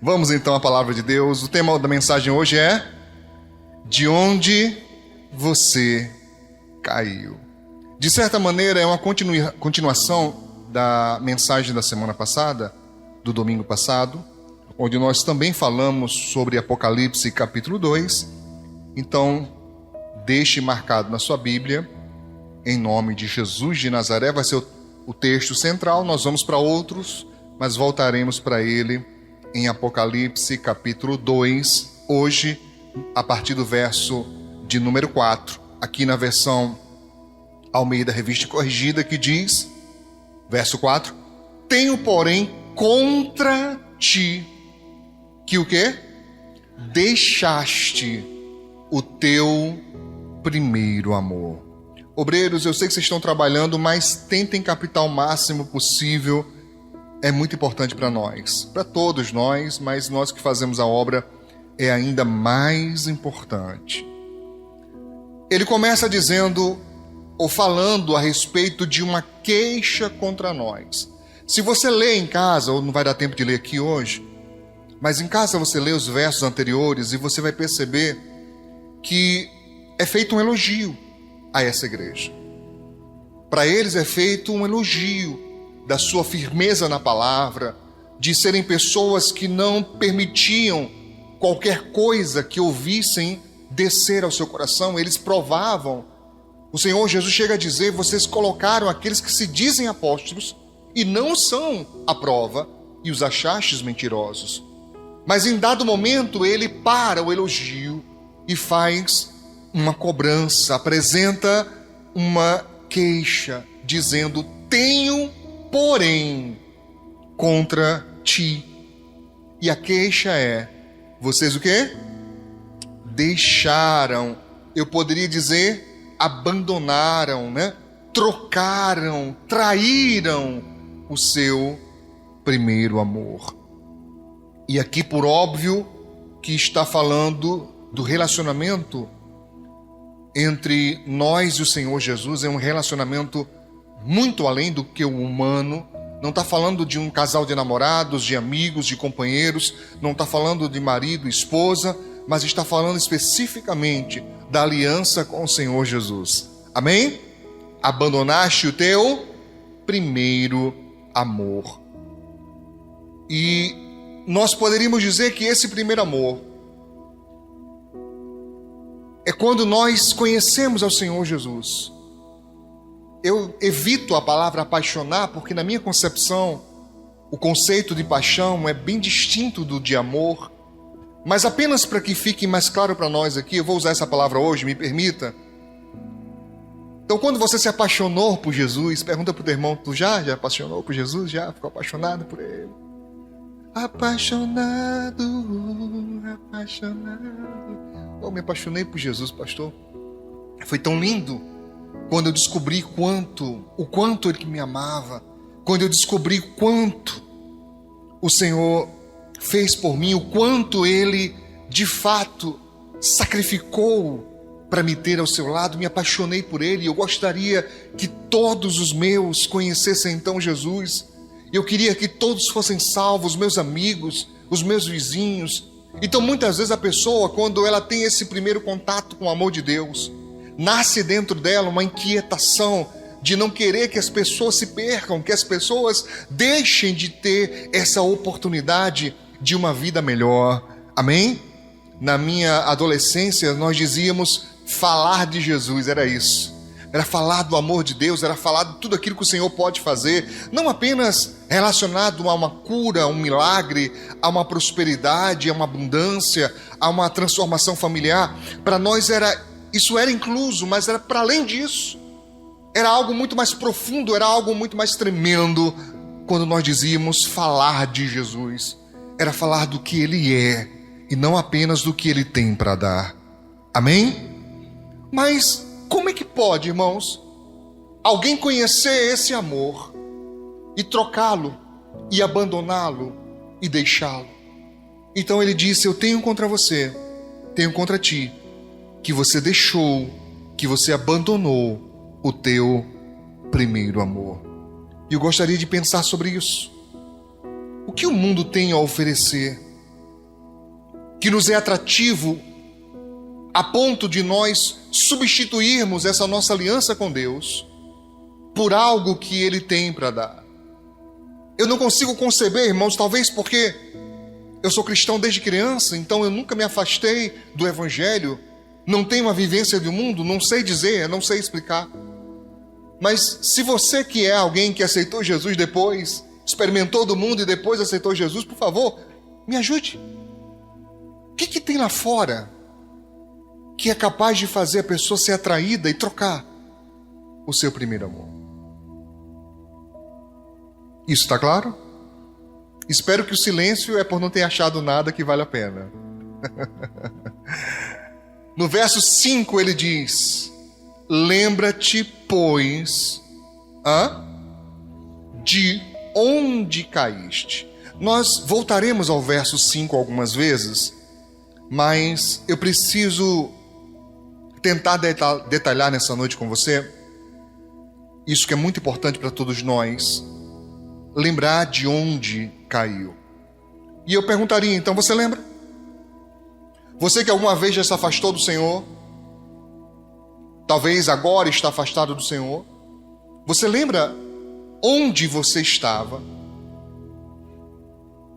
Vamos então à palavra de Deus. O tema da mensagem hoje é: de onde você caiu. De certa maneira é uma continuação da mensagem da semana passada, do domingo passado, onde nós também falamos sobre Apocalipse capítulo 2. Então, deixe marcado na sua Bíblia, em nome de Jesus de Nazaré, vai ser o texto central. Nós vamos para outros, mas voltaremos para ele em Apocalipse capítulo 2, hoje, a partir do verso de número 4, aqui na versão Almeida Revista Corrigida, que diz, verso 4, tenho, porém, contra ti, que o quê? Deixaste o teu primeiro amor. Obreiros, eu sei que vocês estão trabalhando, mas tentem captar o máximo possível. É muito importante para nós, para todos nós, mas nós que fazemos a obra é ainda mais importante. Ele começa dizendo, ou falando a respeito de uma queixa contra nós. Se você lê em casa, ou não vai dar tempo de ler aqui hoje, mas em casa você lê os versos anteriores e você vai perceber que é feito um elogio a essa igreja. Para eles é feito um elogio da sua firmeza na palavra, de serem pessoas que não permitiam qualquer coisa que ouvissem descer ao seu coração. Eles provavam. O Senhor Jesus chega a dizer, vocês colocaram aqueles que se dizem apóstolos e não são à prova, e os achastes mentirosos. Mas em dado momento ele para o elogio e faz uma cobrança, apresenta uma queixa, dizendo, tenho, porém, contra ti. E a queixa é, vocês o quê? Deixaram, eu poderia dizer, abandonaram, né? Trocaram, traíram o seu primeiro amor. E aqui, por óbvio, que está falando do relacionamento entre nós e o Senhor Jesus, é um relacionamento muito além do que o humano. Não está falando de um casal de namorados, de amigos, de companheiros, não está falando de marido e esposa, mas está falando especificamente da aliança com o Senhor Jesus. Amém? Abandonaste o teu primeiro amor. E nós poderíamos dizer que esse primeiro amor é quando nós conhecemos ao Senhor Jesus. Eu evito a palavra apaixonar, porque na minha concepção, o conceito de paixão é bem distinto do de amor. Mas apenas para que fique mais claro para nós aqui, eu vou usar essa palavra hoje, me permita. Então, quando você se apaixonou por Jesus, pergunta para o teu irmão, tu já apaixonou por Jesus? Já ficou apaixonado por ele? Apaixonado. Eu me apaixonei por Jesus, pastor. Foi tão lindo quando eu descobri o quanto Ele me amava, quando eu descobri quanto o Senhor fez por mim, o quanto Ele, de fato, sacrificou para me ter ao seu lado. Me apaixonei por Ele. Eu gostaria que todos os meus conhecessem então Jesus. Eu queria que todos fossem salvos, meus amigos, os meus vizinhos. Então, muitas vezes a pessoa, quando ela tem esse primeiro contato com o amor de Deus, nasce dentro dela uma inquietação de não querer que as pessoas se percam, que as pessoas deixem de ter essa oportunidade de uma vida melhor. Amém? Na minha adolescência, nós dizíamos falar de Jesus, era isso. Era falar do amor de Deus, era falar de tudo aquilo que o Senhor pode fazer, não apenas relacionado a uma cura, a um milagre, a uma prosperidade, a uma abundância, a uma transformação familiar. Para nós isso era incluso, mas era para além disso. Era algo muito mais profundo, era algo muito mais tremendo quando nós dizíamos falar de Jesus. Era falar do que Ele é e não apenas do que Ele tem para dar. Amém? Mas como é que pode, irmãos, alguém conhecer esse amor e trocá-lo e abandoná-lo e deixá-lo? Então ele disse, eu tenho contra você, tenho contra ti, que você deixou, que você abandonou o teu primeiro amor. E eu gostaria de pensar sobre isso. O que o mundo tem a oferecer que nos é atrativo a ponto de nós substituirmos essa nossa aliança com Deus por algo que Ele tem para dar. Eu não consigo conceber, irmãos, talvez porque eu sou cristão desde criança, então eu nunca me afastei do Evangelho, não tenho uma vivência do mundo, não sei dizer, não sei explicar. Mas se você que é alguém que aceitou Jesus depois, experimentou do mundo e depois aceitou Jesus, por favor, me ajude. O que tem lá fora que é capaz de fazer a pessoa ser atraída e trocar o seu primeiro amor? Isso está claro? Espero que o silêncio é por não ter achado nada que vale a pena. No verso 5 ele diz: lembra-te, pois, de onde caíste. Nós voltaremos ao verso 5 algumas vezes, mas eu preciso tentar detalhar nessa noite com você isso que é muito importante para todos nós, lembrar de onde caiu. E eu perguntaria, então, você lembra? Você que alguma vez já se afastou do Senhor, talvez agora está afastado do Senhor, você lembra onde você estava?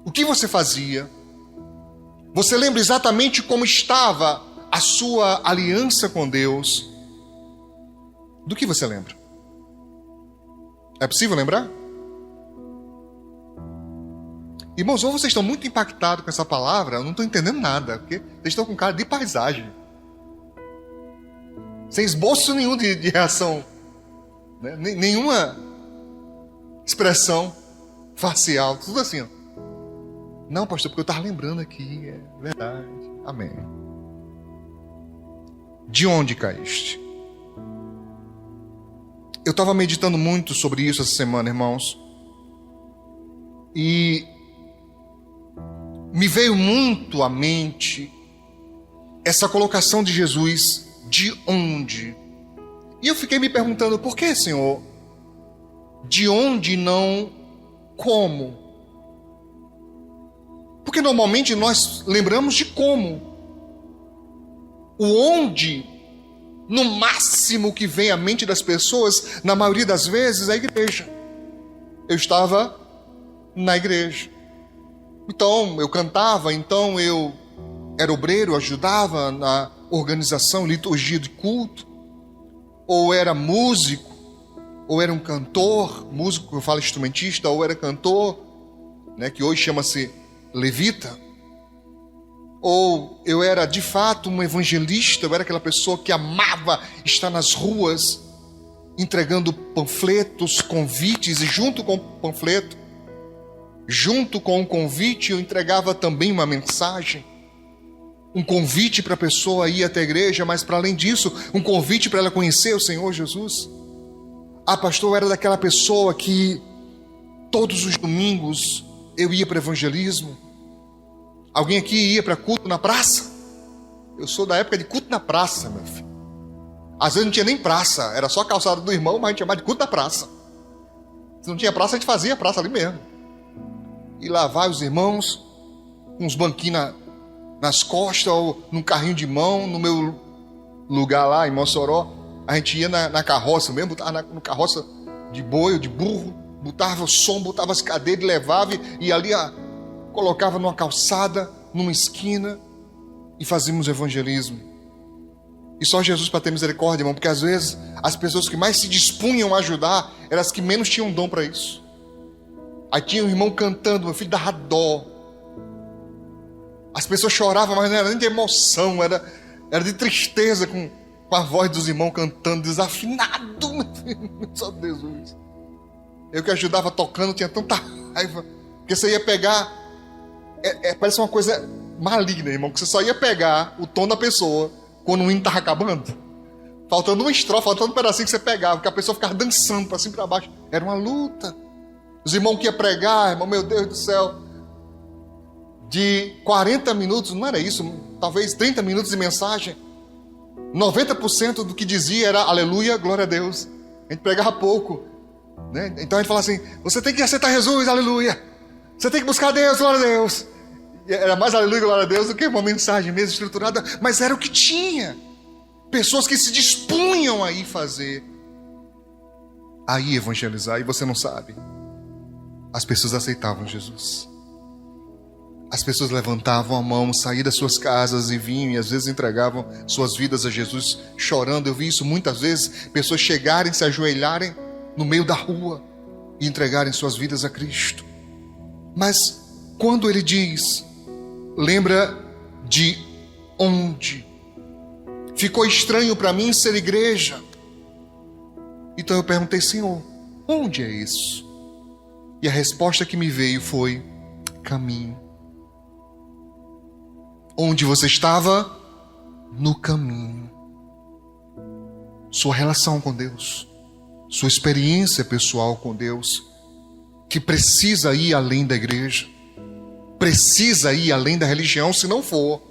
O que você fazia? Você lembra exatamente como estava a sua aliança com Deus? Do que você lembra? É possível lembrar? Irmãos, ou vocês estão muito impactados com essa palavra, eu não estou entendendo nada, porque vocês estão com cara de paisagem. Sem esboço nenhum de reação, né? Nenhuma expressão facial, tudo assim, ó. Não, pastor, porque eu estava lembrando aqui, é verdade. Amém. De onde caíste? Eu estava meditando muito sobre isso essa semana, irmãos. E me veio muito à mente essa colocação de Jesus, de onde? E eu fiquei me perguntando, por que, Senhor? De onde não como? Porque normalmente nós lembramos de como. O onde, no máximo que vem à mente das pessoas, na maioria das vezes, é a igreja. Eu estava na igreja. Então eu cantava, então eu era obreiro, ajudava na organização, liturgia de culto, ou era músico, ou era um cantor, músico, eu falo instrumentista, ou era cantor, né, que hoje chama-se levita, ou eu era de fato um evangelista, eu era aquela pessoa que amava estar nas ruas, entregando panfletos, convites, e junto com o panfleto, junto com o convite, eu entregava também uma mensagem, um convite para a pessoa ir até a igreja, mas para além disso, um convite para ela conhecer o Senhor Jesus. Ah, pastor, eu era daquela pessoa que todos os domingos eu ia para evangelismo. Alguém aqui ia para culto na praça? Eu sou da época de culto na praça, meu filho. Às vezes não tinha nem praça, era só a calçada do irmão, mas a gente chamava de culto na praça. Se não tinha praça, a gente fazia a praça ali mesmo. E lá vai os irmãos, com uns banquinhos nas costas, ou num carrinho de mão. No meu lugar lá, em Mossoró, a gente ia na carroça mesmo, botava no carroça de boi ou de burro, botava o som, botava as cadeiras, levava e ali colocava numa calçada, numa esquina, e fazíamos evangelismo. E só Jesus para ter misericórdia, irmão, porque às vezes as pessoas que mais se dispunham a ajudar eram as que menos tinham dom para isso. Aí tinha um irmão cantando, meu filho dava dó. As pessoas choravam, mas não era nem de emoção, era de tristeza com a voz dos irmãos cantando, desafinado. Só Jesus. Eu que ajudava tocando, tinha tanta raiva, porque você ia pegar, parece uma coisa maligna, irmão, que você só ia pegar o tom da pessoa quando o hino estava acabando. Faltando uma estrofe, faltando um pedacinho que você pegava, porque a pessoa ficava dançando para cima e para baixo. Era uma luta. Os irmãos que iam pregar, irmão, meu Deus do céu, de 40 minutos, não era isso, talvez 30 minutos de mensagem, 90% do que dizia era aleluia, glória a Deus. A gente pregava pouco, né? Então a gente falava assim, você tem que aceitar Jesus, aleluia. Você tem que buscar Deus, glória a Deus. Era mais aleluia, glória a Deus, do que uma mensagem mesmo estruturada, mas era o que tinha. Pessoas que se dispunham a ir fazer, a ir evangelizar, e você não sabe. As pessoas aceitavam Jesus. As pessoas levantavam a mão, saíam das suas casas e vinham, e às vezes entregavam suas vidas a Jesus chorando. Eu vi isso muitas vezes, pessoas chegarem, se ajoelharem no meio da rua e entregarem suas vidas a Cristo. Mas quando ele diz, lembra de onde? Ficou estranho para mim ser igreja. Então eu perguntei, Senhor, onde é isso? E a resposta que me veio foi, caminho. Onde você estava? No caminho. Sua relação com Deus, sua experiência pessoal com Deus, que precisa ir além da igreja, precisa ir além da religião. Se não for,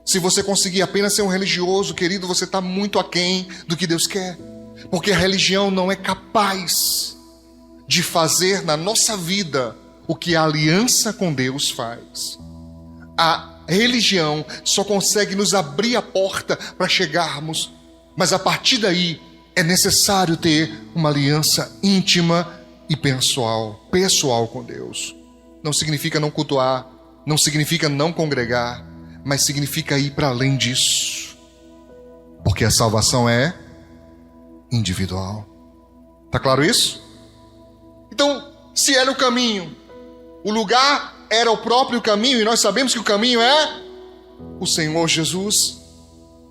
se você conseguir apenas ser um religioso, querido, você está muito aquém do que Deus quer, porque a religião não é capaz de fazer na nossa vida o que a aliança com Deus faz. A religião só consegue nos abrir a porta para chegarmos, mas a partir daí é necessário ter uma aliança íntima e pessoal com Deus. Não significa não cultuar, não significa não congregar, mas significa ir para além disso, porque a salvação é individual. Tá claro isso? Então, se era o caminho, o lugar era o próprio caminho, e nós sabemos que o caminho é o Senhor Jesus.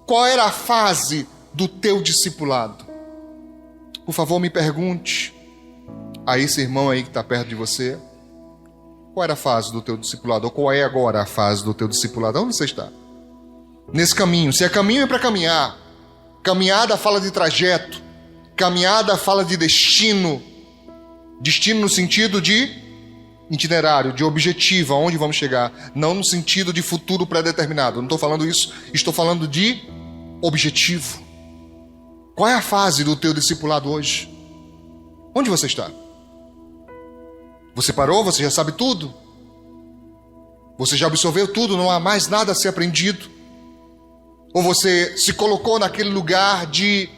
Qual era a fase do teu discipulado? Por favor, me pergunte a esse irmão aí que está perto de você, qual era a fase do teu discipulado? Ou qual é agora a fase do teu discipulado? Onde você está? Nesse caminho. Se é caminho, é para caminhar. Caminhada fala de trajeto. Caminhada fala de destino. Destino no sentido de itinerário, de objetivo, aonde vamos chegar, não no sentido de futuro pré-determinado. Não estou falando isso, estou falando de objetivo. Qual é a fase do teu discipulado hoje? Onde você está? Você parou? Você já sabe tudo? Você já absorveu tudo? Não há mais nada a ser aprendido? Ou você se colocou naquele lugar de,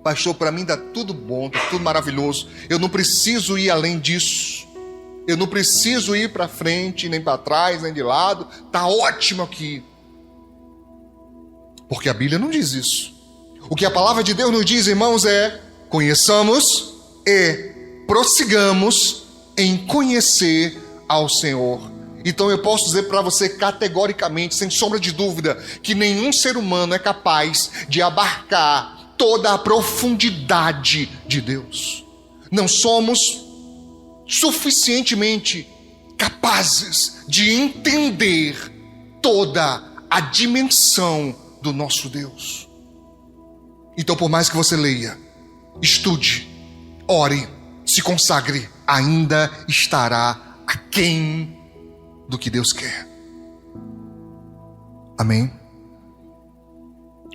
pastor, para mim está tudo bom, está tudo maravilhoso, eu não preciso ir além disso. Eu não preciso ir para frente, nem para trás, nem de lado. Está ótimo aqui. Porque a Bíblia não diz isso. O que a palavra de Deus nos diz, irmãos, é: conheçamos e prossigamos em conhecer ao Senhor. Então eu posso dizer para você categoricamente, sem sombra de dúvida, que nenhum ser humano é capaz de abarcar toda a profundidade de Deus. Não somos suficientemente capazes de entender toda a dimensão do nosso Deus. Então, por mais que você leia, estude, ore, se consagre, ainda estará aquém do que Deus quer. Amém?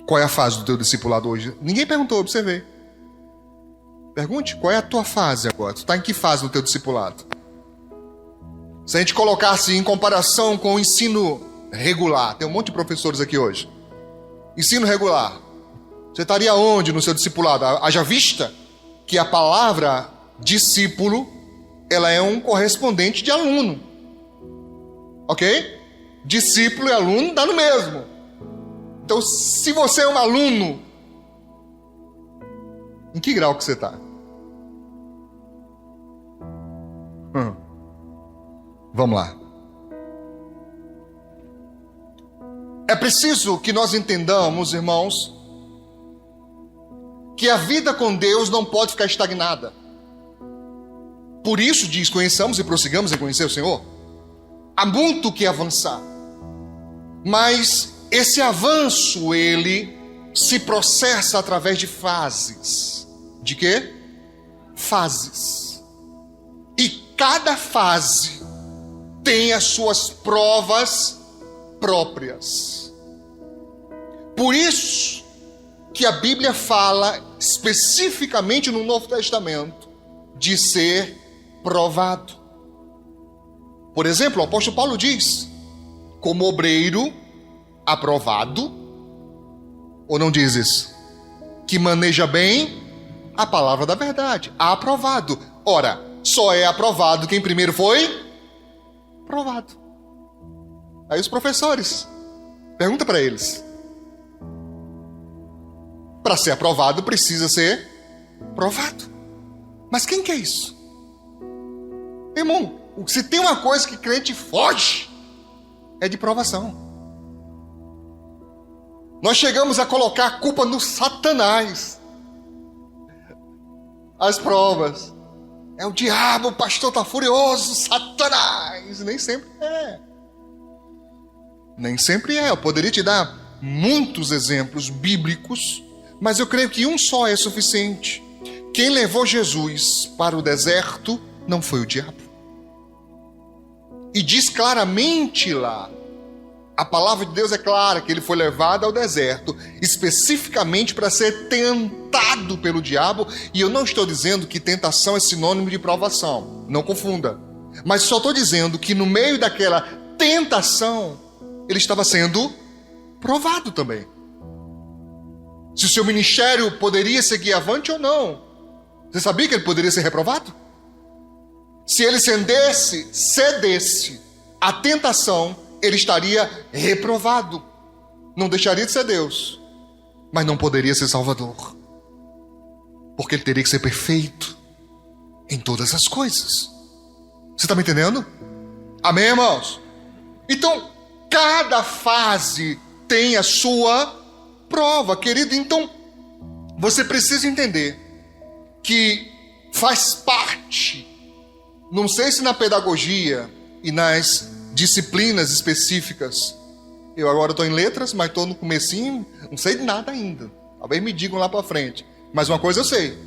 Qual é a fase do teu discipulado hoje? Ninguém perguntou, observei. Pergunte, qual é a tua fase agora? Tu está em que fase do teu discipulado? Se a gente colocasse em comparação com o ensino regular, tem um monte de professores aqui hoje. Ensino regular, você estaria onde no seu discipulado? Haja vista que a palavra discípulo, ela é um correspondente de aluno. Ok? Discípulo e aluno dá no mesmo. Então, se você é um aluno, em que grau que você está? Vamos lá. É preciso que nós entendamos, irmãos, que a vida com Deus não pode ficar estagnada. Por isso diz, conheçamos e prossigamos em conhecer o Senhor. Há muito que avançar. Mas esse avanço, ele se processa através de fases. De quê? Fases. E cada fase tem as suas provas próprias. Por isso que a Bíblia fala especificamente no Novo Testamento de ser provado. Por exemplo, o apóstolo Paulo diz como obreiro aprovado, ou não dizes? Que maneja bem a palavra da verdade, aprovado. Ora, só é aprovado quem primeiro foi provado. Aí os professores, pergunta para eles. Para ser aprovado precisa ser provado. Mas quem quer isso? Irmão, se tem uma coisa que crente foge, é de provação. Nós chegamos a colocar a culpa no Satanás. As provas. É o diabo, o pastor está furioso, Satanás. Nem sempre é. Nem sempre é. Eu poderia te dar muitos exemplos bíblicos, mas eu creio que um só é suficiente. Quem levou Jesus para o deserto não foi o diabo. E diz claramente lá, a palavra de Deus é clara, que ele foi levado ao deserto, especificamente para ser tentado pelo diabo. E eu não estou dizendo que tentação é sinônimo de provação, não confunda. Mas só estou dizendo que no meio daquela tentação, ele estava sendo provado também. Se o seu ministério poderia seguir avante ou não. Você sabia que ele poderia ser reprovado? Se ele cedesse à tentação, ele estaria reprovado. Não deixaria de ser Deus, mas não poderia ser Salvador. Porque ele teria que ser perfeito em todas as coisas. Você está me entendendo? Amém, irmãos? Então, cada fase tem a sua prova, querido. Então, você precisa entender que faz parte, não sei se na pedagogia e nas disciplinas específicas, eu agora estou em letras, mas estou no comecinho, não sei de nada ainda, talvez me digam lá para frente, mas uma coisa eu sei,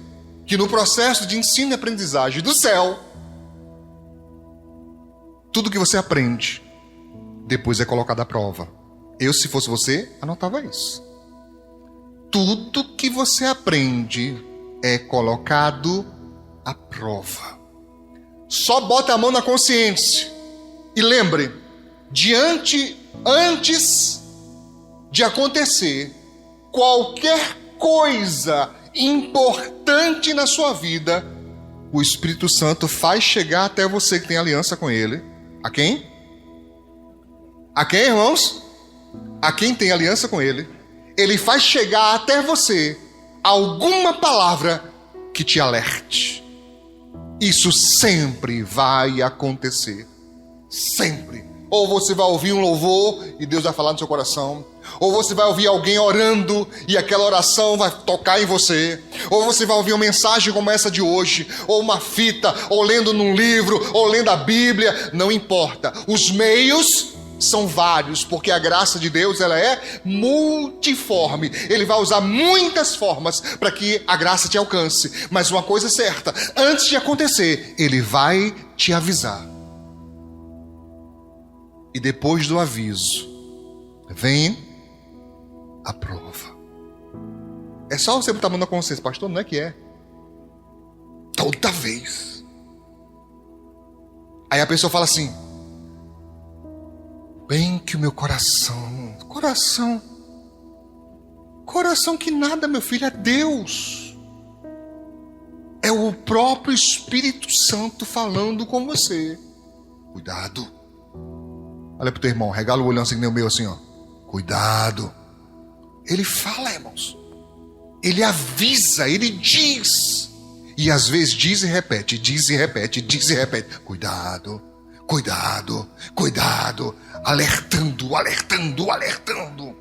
que no processo de ensino e aprendizagem do céu, tudo que você aprende, depois é colocado à prova. Eu, se fosse você, anotava isso. Tudo que você aprende é colocado à prova. Só bota a mão na consciência e lembre, antes de acontecer qualquer coisa importante na sua vida, o Espírito Santo faz chegar até você que tem aliança com Ele. A quem? A quem, irmãos? A quem tem aliança com Ele. Ele faz chegar até você alguma palavra que te alerte. Isso sempre vai acontecer. Sempre. Ou você vai ouvir um louvor e Deus vai falar no seu coração. Ou você vai ouvir alguém orando e aquela oração vai tocar em você. Ou você vai ouvir uma mensagem como essa de hoje. Ou uma fita, ou lendo num livro, ou lendo a Bíblia. Não importa. Os meios são vários, porque a graça de Deus ela é multiforme. Ele vai usar muitas formas para que a graça te alcance. Mas uma coisa é certa, antes de acontecer, Ele vai te avisar. E depois do aviso, vem a prova. É só você botar a mão na consciência, pastor, não é que é? Toda vez. Aí a pessoa fala assim, bem que o meu coração que nada, meu filho, é Deus. É o próprio Espírito Santo falando com você. Cuidado. Olha pro teu irmão, regala o olhão assim, nem o meu assim, ó. Cuidado. Ele fala, irmãos. Ele avisa, ele diz. E às vezes diz e repete, diz e repete, diz e repete. Cuidado. Cuidado, cuidado, alertando, alertando, alertando,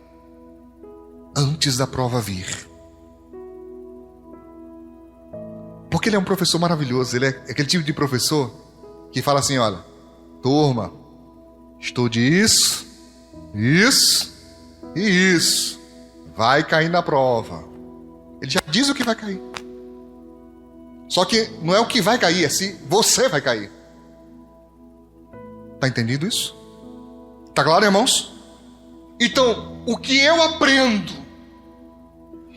antes da prova vir. Porque ele é um professor maravilhoso, ele é aquele tipo de professor que fala assim, olha, turma, estude isso e isso, vai cair na prova. Ele já diz o que vai cair. Só que não é o que vai cair, é se você vai cair. Está entendido isso? Está claro, irmãos? Então, o que eu aprendo,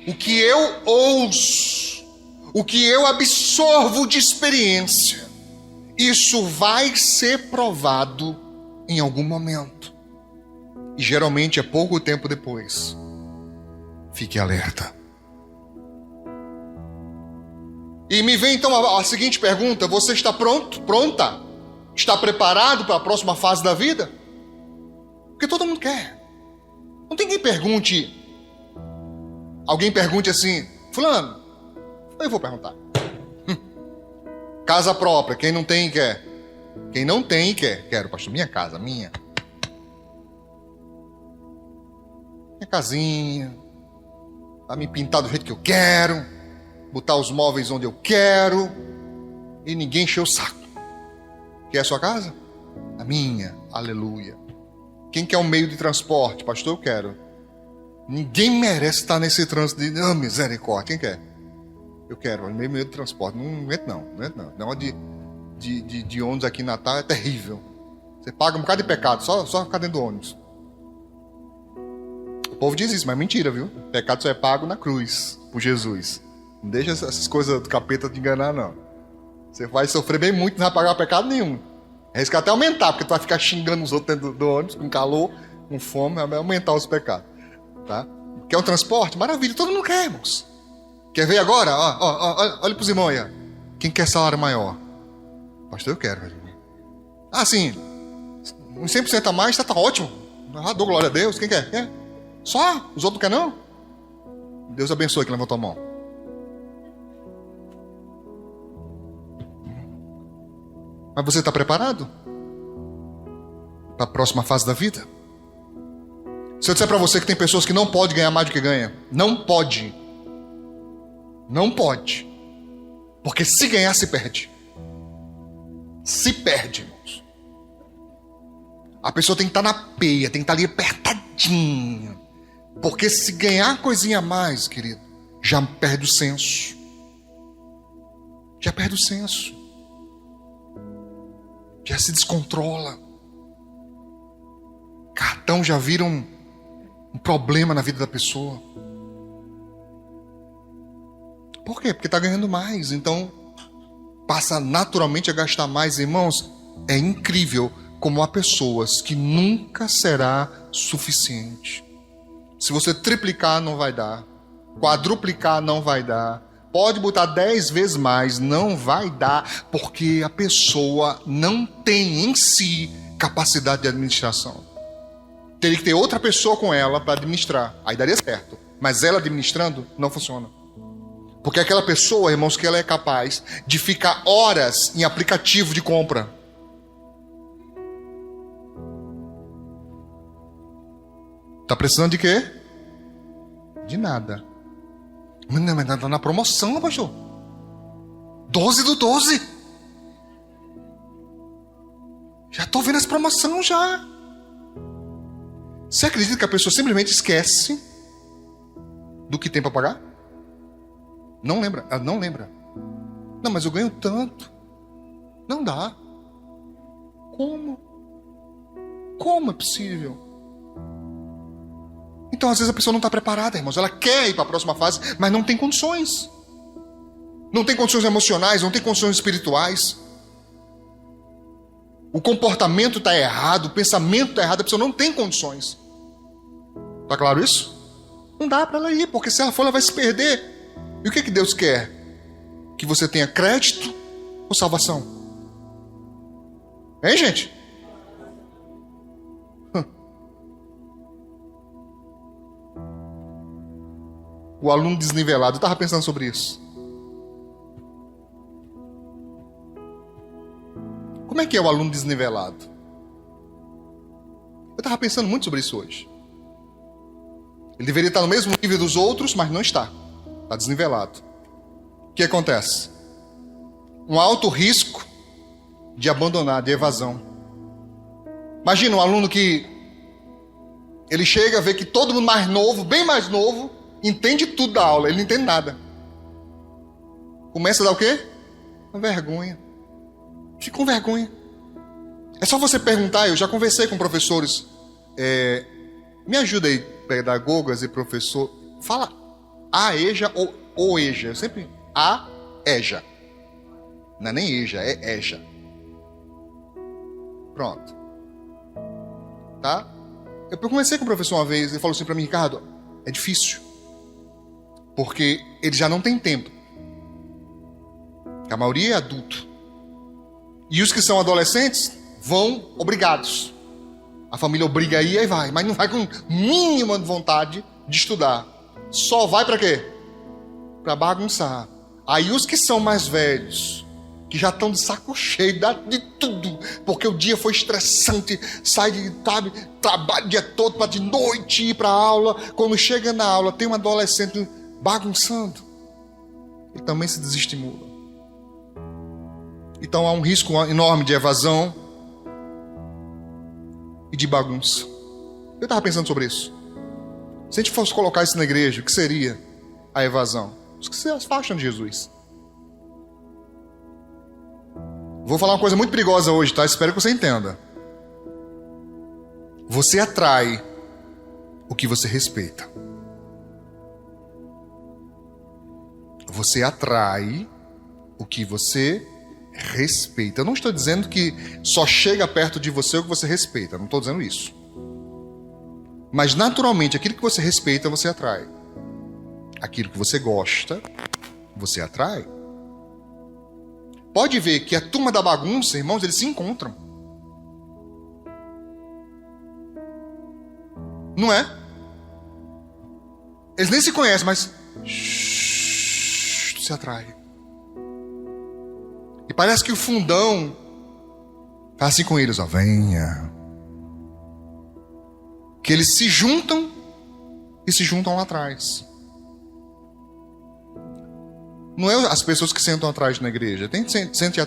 o que eu ouço, o que eu absorvo de experiência, isso vai ser provado em algum momento. E geralmente é pouco tempo depois. Fique alerta. E me vem então a seguinte pergunta: você está pronto? Pronta? Está preparado para a próxima fase da vida? Porque todo mundo quer. Não tem quem pergunte. Alguém pergunte assim: fulano, eu vou perguntar. Casa própria, quem não tem quer. Quem não tem quer. Quero, pastor, minha casa, minha casinha, tá me pintar do jeito que eu quero, botar os móveis onde eu quero, e ninguém encher o saco. Quer a sua casa? A minha, aleluia. Quem quer um meio de transporte? Pastor, eu quero. Ninguém merece estar nesse trânsito de misericórdia. Quem quer? Eu quero, meio de transporte. Não aguento não. Negócio de ônibus aqui em Natal é terrível. Você paga um bocado de pecado, só ficar dentro do ônibus. O povo diz isso, mas é mentira, viu? O pecado só é pago na cruz, por Jesus. Não deixa essas coisas do capeta te enganar, não. Você vai sofrer bem muito, não vai pagar pecado nenhum. É isso que até aumentar, porque tu vai ficar xingando os outros dentro do ônibus, com calor, com fome, vai aumentar os pecados. Tá? Quer um transporte? Maravilha, todo mundo quer, irmãos. Quer ver agora? Olha pros irmãos aí. Quem quer salário maior? Pastor, eu quero. Ah, sim. Uns 100% a mais, tá ótimo. Dou glória a Deus. Quem quer? Quer? Só? Os outros não querem, não? Deus abençoe que levantou a mão. Mas você está preparado para a próxima fase da vida? Se eu disser para você que tem pessoas que não podem ganhar mais do que ganha, não pode. Não pode. Porque se ganhar, se perde. Se perde, irmãos. A pessoa tem que estar na peia, tem que estar ali apertadinha. Porque se ganhar coisinha a mais, querido, já perde o senso. Já perde o senso. Já se descontrola. Cartão já vira um problema na vida da pessoa. Por quê? Porque está ganhando mais. Então, passa naturalmente a gastar mais. Irmãos, é incrível como há pessoas que nunca será suficiente. Se você triplicar, não vai dar. Quadruplicar, não vai dar. Pode botar 10 vezes mais, não vai dar, porque a pessoa não tem em si capacidade de administração. Teria que ter outra pessoa com ela para administrar. Aí daria certo. Mas ela administrando, não funciona. Porque aquela pessoa, irmãos, que ela é capaz de ficar horas em aplicativo de compra. Tá precisando de quê? De nada. Mas tá na promoção, pastor. 12 do 12. Já tô vendo essa promoção já. Você acredita que a pessoa simplesmente esquece do que tem para pagar? Não lembra. Ela não lembra. Não, mas eu ganho tanto. Não dá. Como? Como é possível? Então, às vezes, a pessoa não está preparada, irmãos. Ela quer ir para a próxima fase, mas não tem condições. Não tem condições emocionais, não tem condições espirituais. O comportamento está errado, o pensamento está errado, a pessoa não tem condições. Está claro isso? Não dá para ela ir, porque se ela for, ela vai se perder. E o que Deus quer? Que você tenha crédito ou salvação? Hein, gente? O aluno desnivelado. Eu estava pensando sobre isso. Como é que é o aluno desnivelado? Eu estava pensando muito sobre isso hoje. Ele deveria estar no mesmo nível dos outros, mas não está. Está desnivelado. O que acontece? Um alto risco de abandonar, de evasão. Imagina um aluno que ele chega a ver que todo mundo mais novo, bem mais novo, entende tudo da aula, ele não entende nada. Começa a dar o quê? Uma vergonha. Fica com vergonha. É só você perguntar, eu já conversei com professores. Me ajuda aí, pedagogas e professor. Fala AEJA ou OEJA. Eu sempre AEJA. Não é nem EJA, é EJA. Pronto. Tá? Eu conversei com o professor uma vez, ele falou assim para mim: Ricardo, é difícil, porque ele já não tem tempo. A maioria é adulto. E os que são adolescentes vão obrigados. A família obriga a ir, aí vai, mas não vai com mínima vontade de estudar. Só vai para quê? Para bagunçar. Aí os que são mais velhos, que já estão de saco cheio de tudo, porque o dia foi estressante, sai de trabalho o dia todo para de noite ir para a aula. Quando chega na aula, tem um adolescente bagunçando, ele também se desestimula. Então há um risco enorme de evasão e de bagunça. Eu estava pensando sobre isso. Se a gente fosse colocar isso na igreja, o que seria a evasão? Os que se afastam de Jesus. Vou falar uma coisa muito perigosa hoje, tá? Espero que você entenda. Você atrai o que você respeita. Você atrai o que você respeita. Eu não estou dizendo que só chega perto de você o que você respeita. Não estou dizendo isso. Mas naturalmente, aquilo que você respeita, você atrai. Aquilo que você gosta, você atrai. Pode ver que a turma da bagunça, irmãos, eles se encontram. Não é? Eles nem se conhecem, mas se atrai. E parece que o fundão tá assim com eles, ó, venha. Que eles se juntam e se juntam lá atrás. Não é as pessoas que sentam atrás na igreja. Tem senta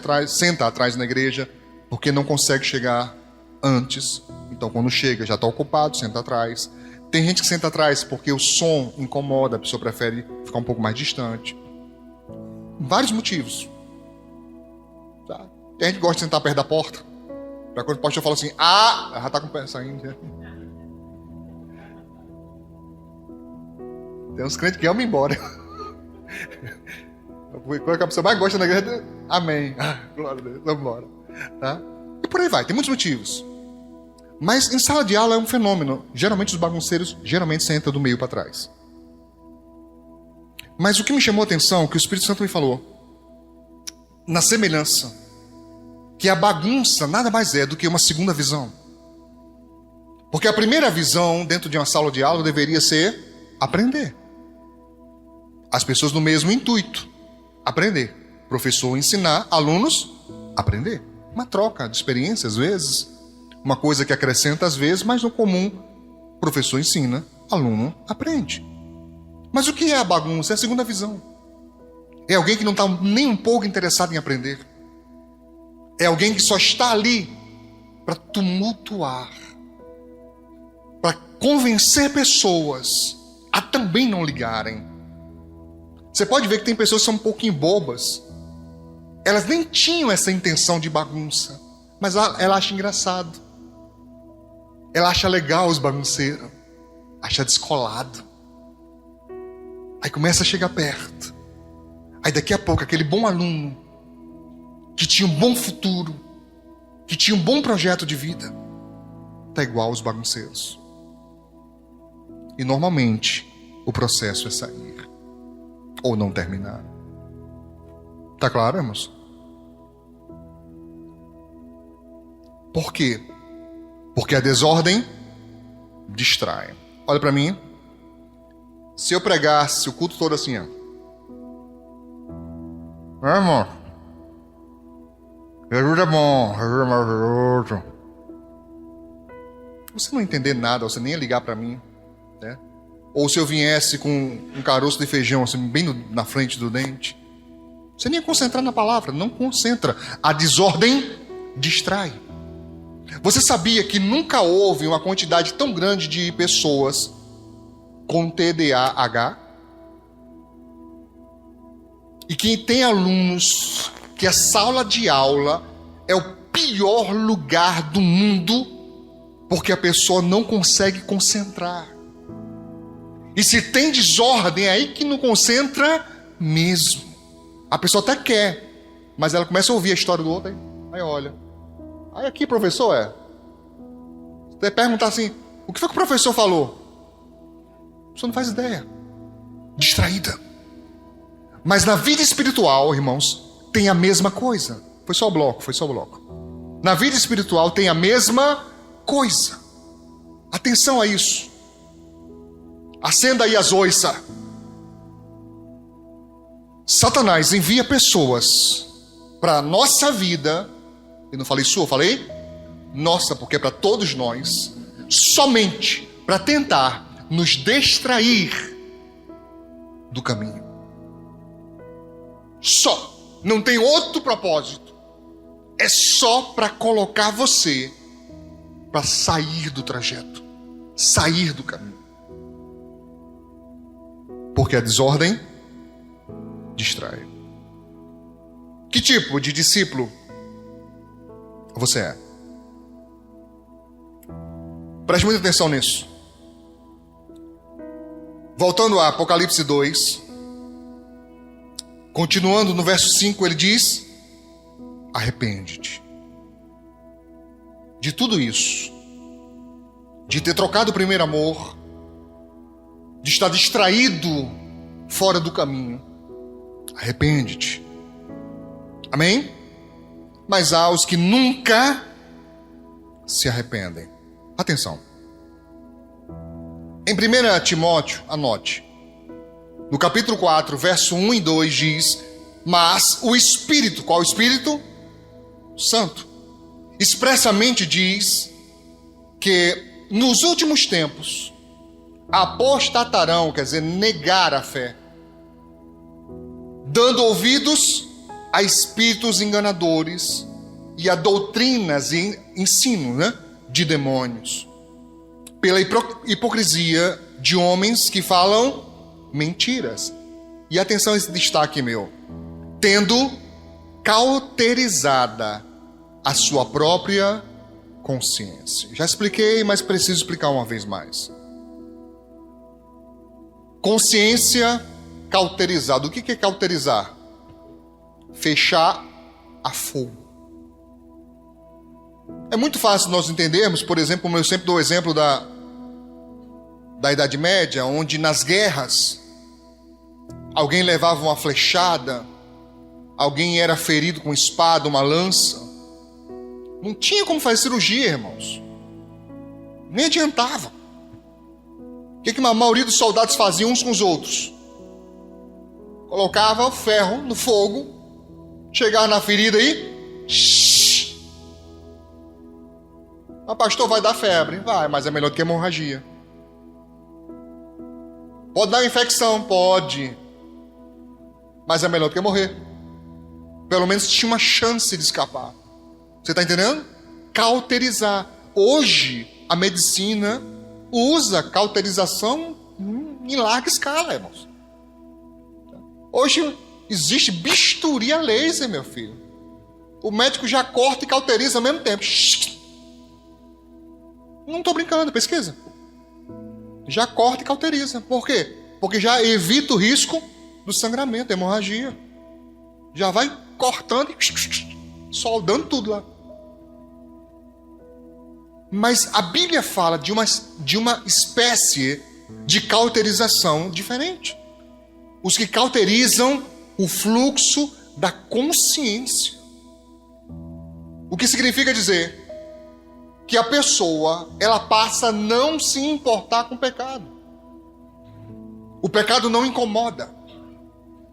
atrás na igreja porque não consegue chegar antes. Então quando chega já está ocupado, senta atrás. Tem gente que senta atrás porque o som incomoda, a pessoa prefere ficar um pouco mais distante. Vários motivos. Tá? Tem gente que gosta de sentar perto da porta. Para quando o pastor fala assim, já está com o pé saindo. Tem uns crentes que amam ir embora. Quando a pessoa mais gosta da igreja, amém. Glória a Deus, vamos embora. Tá? E por aí vai, tem muitos motivos. Mas em sala de aula é um fenômeno. Geralmente os bagunceiros sentam do meio para trás. Mas o que me chamou a atenção, que o Espírito Santo me falou, na semelhança, que a bagunça nada mais é do que uma segunda visão. Porque a primeira visão dentro de uma sala de aula deveria ser aprender. As pessoas no mesmo intuito, aprender. Professor ensinar, alunos aprender. Uma troca de experiência às vezes, uma coisa que acrescenta às vezes, mas no comum, professor ensina, aluno aprende. Mas o que é a bagunça? É a segunda visão. É alguém que não está nem um pouco interessado em aprender. É alguém que só está ali para tumultuar, para convencer pessoas a também não ligarem. Você pode ver que tem pessoas que são um pouquinho bobas. Elas nem tinham essa intenção de bagunça, mas ela acha engraçado. Ela acha legal os bagunceiros, acha descolado. Aí começa a chegar perto. Aí daqui a pouco aquele bom aluno, que tinha um bom futuro, que tinha um bom projeto de vida, está igual aos bagunceiros. E normalmente o processo é sair ou não terminar. Tá claro, irmãos? Por quê? Porque a desordem distrai. Olha para mim. Se eu pregasse o culto todo assim, ó. Irmão, Jesus é bom, Jesus é maravilhoso. Você não entender nada, você nem ia ligar para mim, né? Ou se eu viesse com um caroço de feijão assim, bem na frente do dente, você nem ia concentrar na palavra, não concentra. A desordem distrai. Você sabia que nunca houve uma quantidade tão grande de pessoas com TDAH? E que tem alunos que a sala de aula é o pior lugar do mundo, porque a pessoa não consegue concentrar. E se tem desordem, é aí que não concentra mesmo. A pessoa até quer, mas ela começa a ouvir a história do outro, aí olha. Aí aqui, professor, você perguntar assim, O que foi que o professor falou? Você não faz ideia. Distraída. Mas na vida espiritual, irmãos, tem a mesma coisa. Foi só o bloco. Na vida espiritual tem a mesma coisa. Atenção a isso. Acenda aí as oiças. Satanás envia pessoas para a nossa vida. Eu não falei sua, eu falei nossa, porque é para todos nós. Somente para tentar nos distrair do caminho. Só. Não tem outro propósito. É só para colocar você para sair do trajeto, sair do caminho. Porque a desordem distrai. Que tipo de discípulo você é? Preste muita atenção nisso. Voltando a Apocalipse 2, continuando no verso 5, ele diz: arrepende-te de tudo isso, de ter trocado o primeiro amor, de estar distraído fora do caminho. Arrepende-te. Amém? Mas há os que nunca se arrependem. Atenção. Em 1 Timóteo, anote. No capítulo 4, verso 1 e 2 diz: mas o Espírito, qual Espírito? Santo. Expressamente diz que nos últimos tempos apostatarão, quer dizer, negar a fé, dando ouvidos a espíritos enganadores e a doutrinas e ensino, de demônios, pela hipocrisia de homens que falam mentiras. E atenção a esse destaque meu: tendo cauterizada a sua própria consciência. Já expliquei, mas preciso explicar uma vez mais. Consciência cauterizada. O que é cauterizar? Fechar a fogo. É muito fácil nós entendermos, por exemplo, eu sempre dou o exemplo da Idade Média, onde nas guerras alguém levava uma flechada, alguém era ferido com espada, uma lança. Não tinha como fazer cirurgia, irmãos. Nem adiantava. O que a maioria dos soldados faziam uns com os outros? Colocava o ferro no fogo, chegava na ferida e... Mas pastor, vai dar febre. Vai, mas é melhor do que hemorragia. Pode dar infecção? Pode. Mas é melhor do que morrer. Pelo menos tinha uma chance de escapar. Você está entendendo? Cauterizar. Hoje, a medicina usa cauterização em larga escala, irmãos. Hoje, existe bisturi a laser, meu filho. O médico já corta e cauteriza ao mesmo tempo. Não estou brincando, pesquisa. Já corta e cauteriza. Por quê? Porque já evita o risco do sangramento, hemorragia. Já vai cortando e soldando tudo lá. Mas a Bíblia fala de uma espécie de cauterização diferente. Os que cauterizam o fluxo da consciência. O que significa dizer que a pessoa, ela passa a não se importar com o pecado. O pecado não incomoda.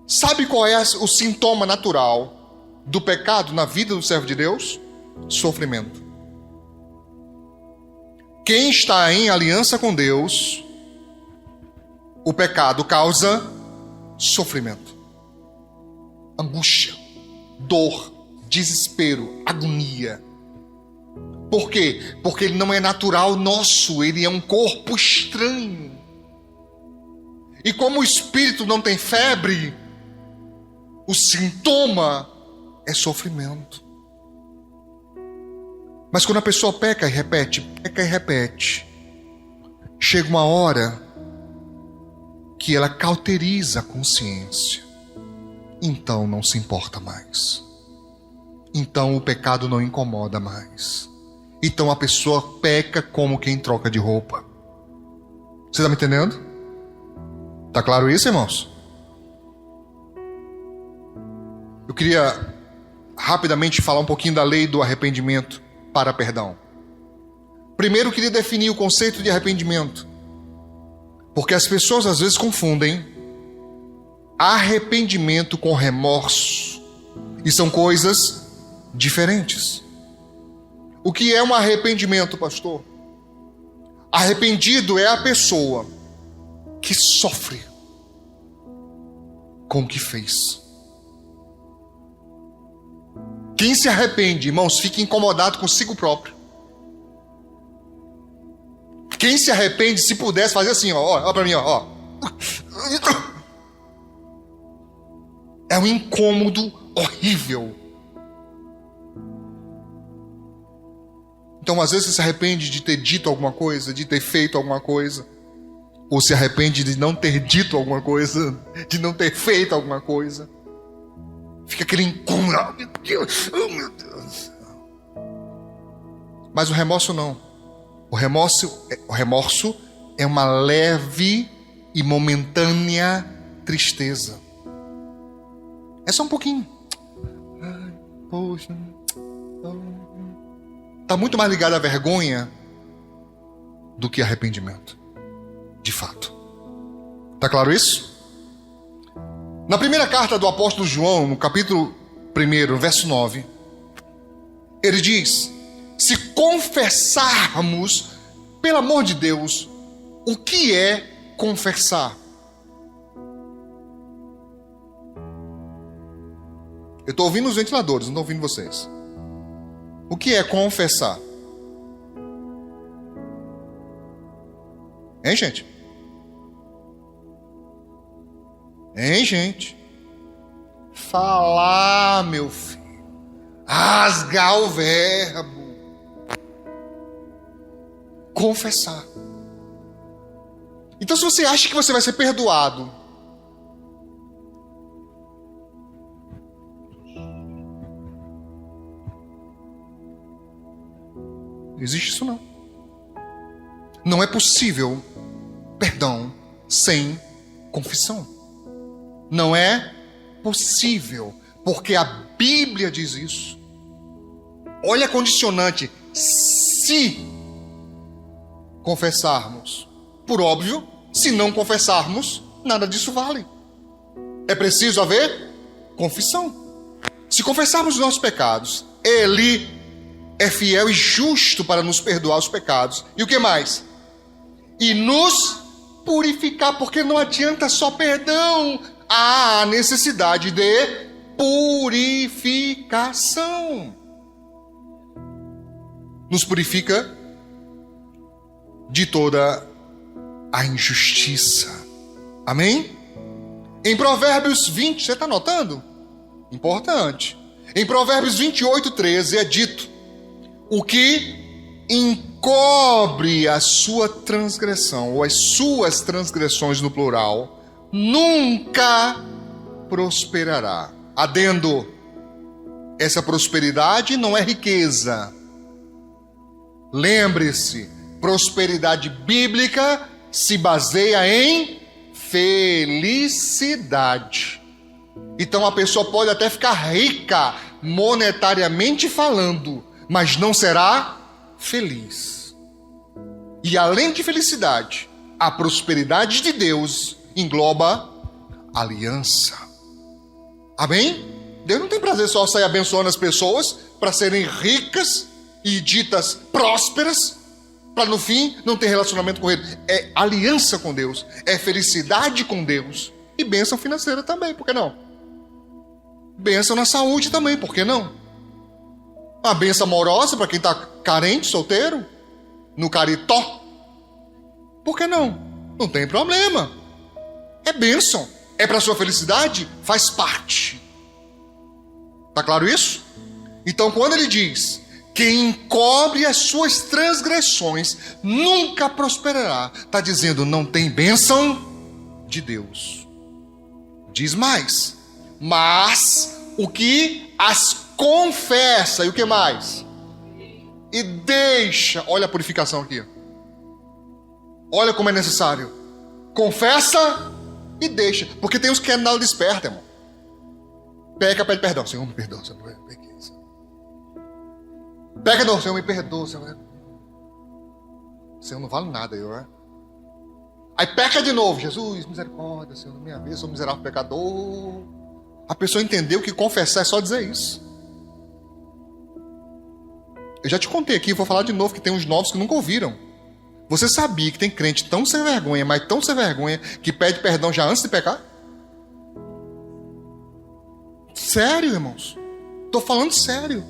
Sabe qual é o sintoma natural do pecado na vida do servo de Deus? Sofrimento. Quem está em aliança com Deus, o pecado causa sofrimento, angústia, dor, desespero, agonia. Por quê? Porque ele não é natural nosso, ele é um corpo estranho. E como o espírito não tem febre, o sintoma é sofrimento. Mas quando a pessoa peca e repete, chega uma hora que ela cauteriza a consciência. Então não se importa mais. Então o pecado não incomoda mais. Então a pessoa peca como quem troca de roupa. Você está me entendendo? Tá claro isso, irmãos? Eu queria rapidamente falar um pouquinho da lei do arrependimento para perdão. Primeiro eu queria definir o conceito de arrependimento, porque as pessoas às vezes confundem arrependimento com remorso, e são coisas diferentes. O que é um arrependimento, pastor? Arrependido é a pessoa que sofre com o que fez. Quem se arrepende, irmãos, fica incomodado consigo próprio. Quem se arrepende, se pudesse fazer assim, ó para mim, ó. É um incômodo horrível. Então, às vezes, você se arrepende de ter dito alguma coisa, de ter feito alguma coisa. Ou se arrepende de não ter dito alguma coisa, de não ter feito alguma coisa. Fica aquele incômodo. Oh, meu Deus. Mas o remorso não. O remorso é uma leve e momentânea tristeza. É só um pouquinho. Ai, poxa. Está muito mais ligado à vergonha do que arrependimento. De fato. Está claro isso? Na primeira carta do apóstolo João, no capítulo 1, verso 9, ele diz: se confessarmos, pelo amor de Deus, o que é confessar? Eu estou ouvindo os ventiladores, não estou ouvindo vocês. O que é confessar? Hein, gente? Hein, gente? Falar, meu filho. Rasgar o verbo. Confessar. Então, se você acha que você vai ser perdoado, não existe isso não. Não é possível perdão sem confissão. Não é possível, porque a Bíblia diz isso. Olha a condicionante: se confessarmos. Por óbvio, se não confessarmos, nada disso vale. É preciso haver confissão. Se confessarmos os nossos pecados, Ele é fiel e justo para nos perdoar os pecados. E o que mais? E nos purificar, porque não adianta só perdão. Há necessidade de purificação. Nos purifica de toda a injustiça. Amém? Em Provérbios 20, você está notando? Importante. Em Provérbios 28:13 é dito: o que encobre a sua transgressão, ou as suas transgressões no plural, nunca prosperará. Adendo: essa prosperidade não é riqueza. Lembre-se, prosperidade bíblica se baseia em felicidade. Então a pessoa pode até ficar rica monetariamente falando, mas não será feliz. E além de felicidade, a prosperidade de Deus engloba aliança. Amém? Deus não tem prazer só sair abençoando as pessoas para serem ricas e ditas prósperas, para no fim não ter relacionamento com Ele. É aliança com Deus, é felicidade com Deus e bênção financeira também, por que não? Bênção na saúde também, por que não? A bênção amorosa para quem está carente, solteiro, no caritó, por que não? Não tem problema. É bênção, é para sua felicidade, faz parte. Tá claro isso? Então quando ele diz: quem encobre as suas transgressões nunca prosperará, está dizendo: não tem bênção de Deus. Diz mais: mas o que as confessa, e o que mais? e deixa. Olha a purificação aqui. Olha como é necessário. Confessa e deixa. Porque tem uns que querem dar o desperta, irmão. Peca, pede perdão. Senhor, me perdoa. Senhor, peca, não, Senhor, me perdoa. Senhor, não vale nada, eu, né? Aí peca de novo. Jesus, misericórdia, Senhor, minha vez, sou miserável pecador. A pessoa entendeu que confessar é só dizer isso. Eu já te contei aqui, vou falar de novo, que tem uns novos que nunca ouviram. Você sabia que tem crente tão sem vergonha, mas tão sem vergonha, que pede perdão já antes de pecar? Sério, irmãos? Estou falando sério.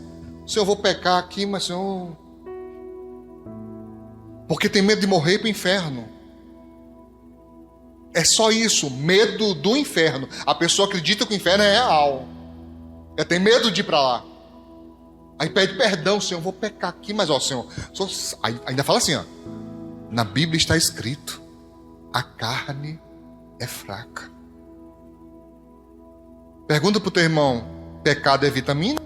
Senhor, eu vou pecar aqui, mas Senhor... Porque tem medo de morrer para o inferno. É só isso, medo do inferno. A pessoa acredita que o inferno é real. Ela tem medo de ir para lá. Aí pede perdão, Senhor, eu vou pecar aqui, mas ó, Senhor... Aí ainda fala assim, ó. Na Bíblia está escrito, a carne é fraca. Pergunta para o teu irmão, pecado é vitamina?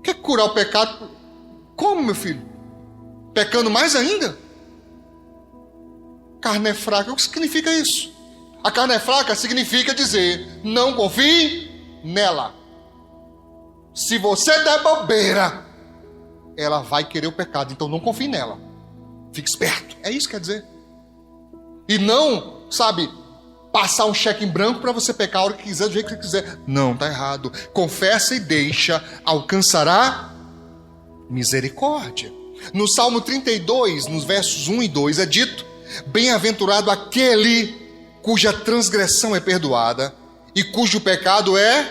Quer curar o pecado? Como, meu filho? Pecando mais ainda? Carne é fraca, o que significa isso? A carne é fraca significa dizer, não confie nela. Se você der bobeira, ela vai querer o pecado, então não confie nela. Fique esperto, é isso que quer dizer. E não, sabe, passar um cheque em branco para você pecar a hora que quiser, do jeito que você quiser. Não, tá errado. Confessa e deixa, alcançará misericórdia. No Salmo 32, nos versos 1 e 2, é dito, bem-aventurado aquele cuja transgressão é perdoada e cujo pecado é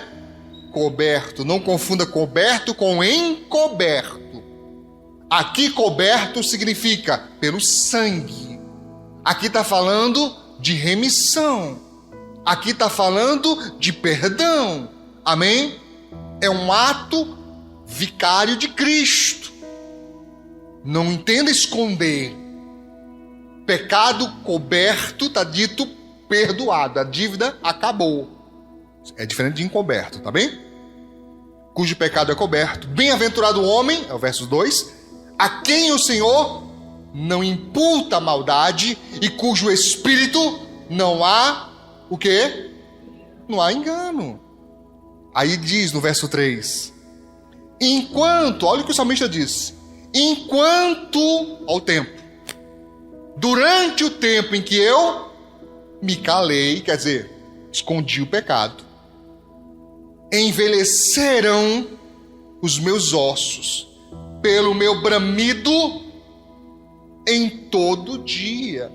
coberto. Não confunda coberto com encoberto. Aqui coberto significa pelo sangue. Aqui está falando de remissão. Aqui está falando de perdão. Amém? É um ato vicário de Cristo. Não entenda esconder. Pecado coberto, está dito perdoado. A dívida acabou. É diferente de encoberto, tá bem? Cujo pecado é coberto. Bem-aventurado o homem, é o verso 2, a quem o Senhor não imputa maldade e cujo espírito não há o quê? Não há engano. Aí diz no verso 3, enquanto, olha o que o salmista diz, enquanto, olha o tempo, durante o tempo em que eu me calei, quer dizer, escondi o pecado, envelheceram os meus ossos pelo meu bramido em todo dia.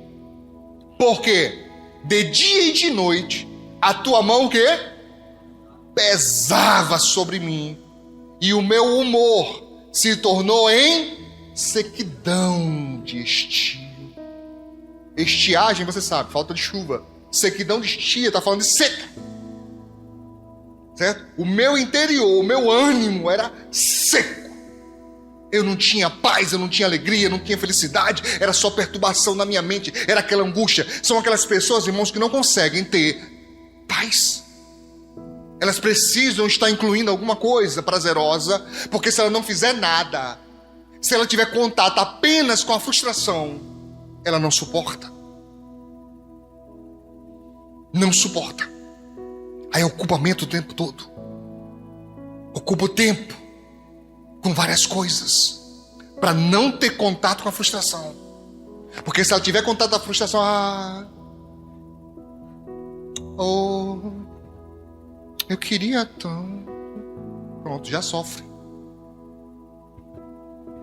Porque de dia e de noite a tua mão o quê? Pesava sobre mim, e o meu humor se tornou em sequidão de estio. Estiagem, você sabe, falta de chuva. Sequidão de estia, está falando de seca. Certo? O meu interior, o meu ânimo era seco. Eu não tinha paz, eu não tinha alegria, eu não tinha felicidade, era só perturbação na minha mente, era aquela angústia. São aquelas pessoas, irmãos, que não conseguem ter paz. Elas precisam estar incluindo alguma coisa prazerosa, porque se ela não fizer nada, se ela tiver contato apenas com a frustração, ela não suporta. Não suporta. Aí ocupa a mente o tempo todo. Ocupa o tempo com várias coisas, para não ter contato com a frustração. Porque se ela tiver contato com a frustração, eu queria tão... Pronto, já sofre.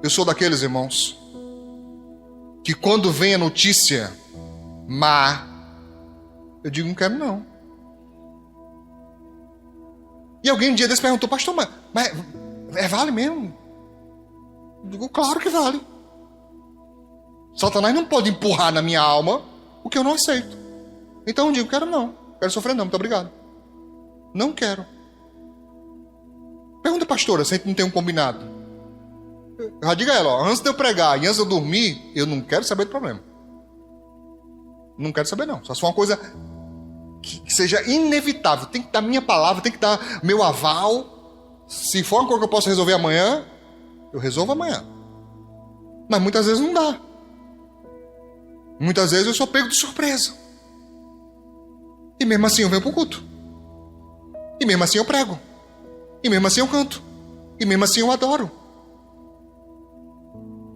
Eu sou daqueles irmãos que quando vem a notícia má, eu digo, não quero não. E alguém um dia desse perguntou, pastor, mas vale mesmo? Eu digo, claro que vale. Satanás não pode empurrar na minha alma o que eu não aceito. Então eu digo, quero não. Quero sofrer não, muito obrigado. Não quero. Pergunta, pastora, se a gente não tem um combinado. Eu já digo a ela, ó, antes de eu pregar e antes de eu dormir, eu não quero saber do problema. Não quero saber não. Só se for uma coisa que seja inevitável. Tem que dar minha palavra, tem que dar meu aval. Se for uma coisa que eu posso resolver amanhã, eu resolvo amanhã. Mas muitas vezes não dá. Muitas vezes eu sou pego de surpresa. E mesmo assim eu venho para o culto. E mesmo assim eu prego. E mesmo assim eu canto. E mesmo assim eu adoro.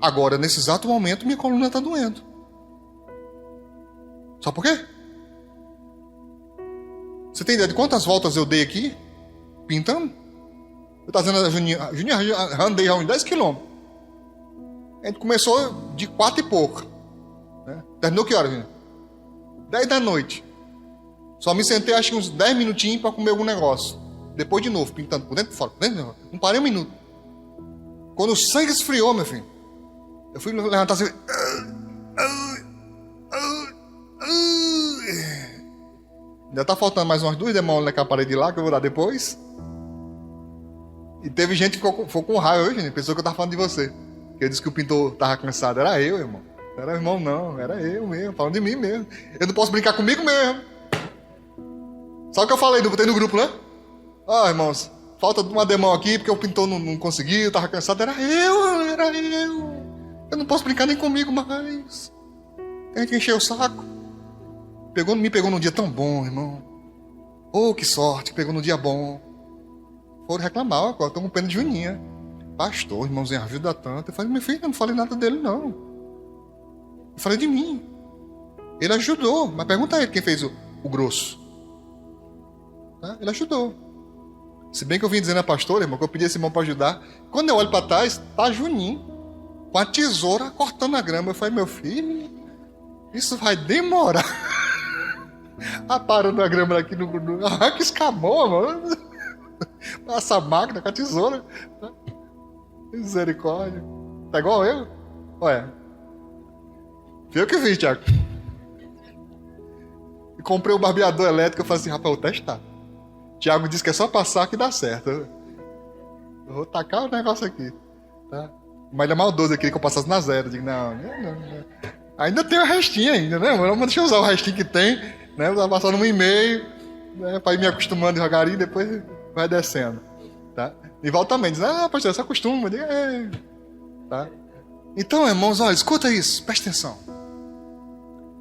Agora, nesse exato momento, minha coluna está doendo. Sabe por quê? Você tem ideia de quantas voltas eu dei aqui? Pintando? Eu estava dizendo a Juninha, andei já uns 10 quilômetros. A gente começou de 4 e pouco. Né? Terminou que hora, Juninha? 10 da noite. Só me sentei, acho que uns 10 minutinhos para comer algum negócio. Depois de novo, pintando por dentro e por fora. Por dentro, não. Não parei um minuto. Quando o sangue esfriou, meu filho, eu fui levantar assim. Ainda tá faltando mais umas 2 demônios naquela parede lá, que eu vou dar depois. E teve gente que ficou com raiva hoje, né? Pensou que eu tava falando de você. Que eu disse que o pintor tava cansado. Era eu, irmão. Não era irmão, não. Era eu mesmo. Falando de mim mesmo. Eu não posso brincar comigo mesmo. Sabe o que eu falei? Botei no grupo, né? Ah, irmãos, falta uma demão aqui porque o pintor não conseguiu, tava cansado. Era eu. Eu não posso brincar nem comigo mais. Tem gente que encher o saco. Me pegou num dia tão bom, irmão. Oh, que sorte, pegou num dia bom. Foram reclamar, agora estão com pena de Juninha. Pastor, irmãozinho, ajuda tanto. Eu falei, meu filho, eu não falei nada dele, não. Eu falei de mim. Ele ajudou, mas pergunta a ele quem fez o grosso. Tá? Ele ajudou. Se bem que eu vim dizendo a pastora, irmão, que eu pedi esse irmão para ajudar. Quando eu olho para trás, tá Juninho com a tesoura cortando a grama. Eu falei, meu filho, isso vai demorar. Parando a grama aqui no... que escamou, mano. Passa a máquina com a tesoura. Misericórdia. Tá igual eu? Olha. Foi eu que fiz, Tiago. E comprei o barbeador elétrico. Eu falei assim, rapaz, eu vou testar. Tiago disse que é só passar que dá certo. Eu vou tacar o negócio aqui. Tá? Mas ele é maldoso aqui que eu passasse na zero. Eu digo, não. Ainda tem o restinho ainda, né? Mas deixa eu usar o restinho que tem. Né? Vou passar no 1,5. Né? Para ir me acostumando devagarinho. Depois vai descendo. Tá? E volta também. Diz, pastor, você acostuma. Eu digo, tá? Então, irmãos, olha, escuta isso. Presta atenção.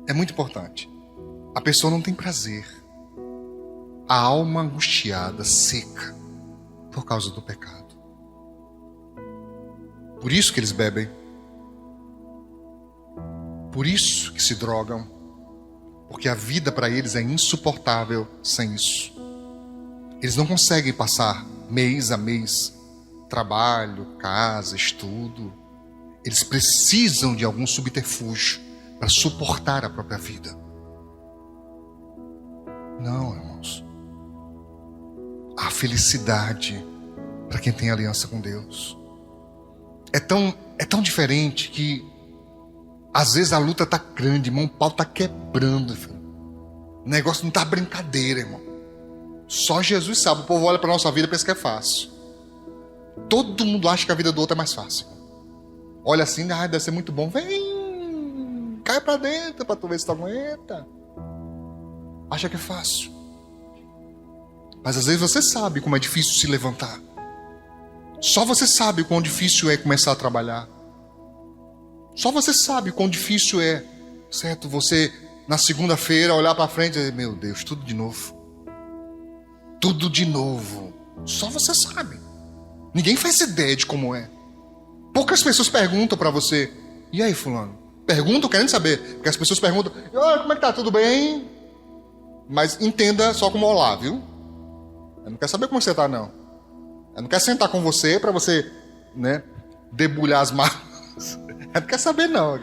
É muito importante. A pessoa não tem prazer. A alma angustiada, seca, por causa do pecado. Por isso que eles bebem. Por isso que se drogam. Porque a vida para eles é insuportável sem isso. Eles não conseguem passar mês a mês, trabalho, casa, estudo. Eles precisam de algum subterfúgio para suportar a própria vida. Não, irmãos. A felicidade para quem tem aliança com Deus é tão diferente que às vezes a luta está grande, irmão, o pau está quebrando, filho. O negócio não está brincadeira, irmão. Só Jesus sabe. O povo olha para a nossa vida e pensa que é fácil. Todo mundo acha que a vida do outro é mais fácil. Olha assim, deve ser muito bom. Vem, cai para dentro para tu ver se tu aguenta. Acha que é fácil. Mas às vezes você sabe como é difícil se levantar. Só você sabe quão difícil é começar a trabalhar. Só você sabe quão difícil é, certo? Você, na segunda-feira, olhar para frente e dizer, meu Deus, tudo de novo. Tudo de novo. Só você sabe. Ninguém faz ideia de como é. Poucas pessoas perguntam para você, e aí, fulano? Perguntam querendo saber. Porque as pessoas perguntam, como é que tá? Tudo bem? Mas entenda só como olá, viu? Eu não quero saber como você está, não. Eu não quero sentar com você para você, né, debulhar as malas. Eu não quero saber, não.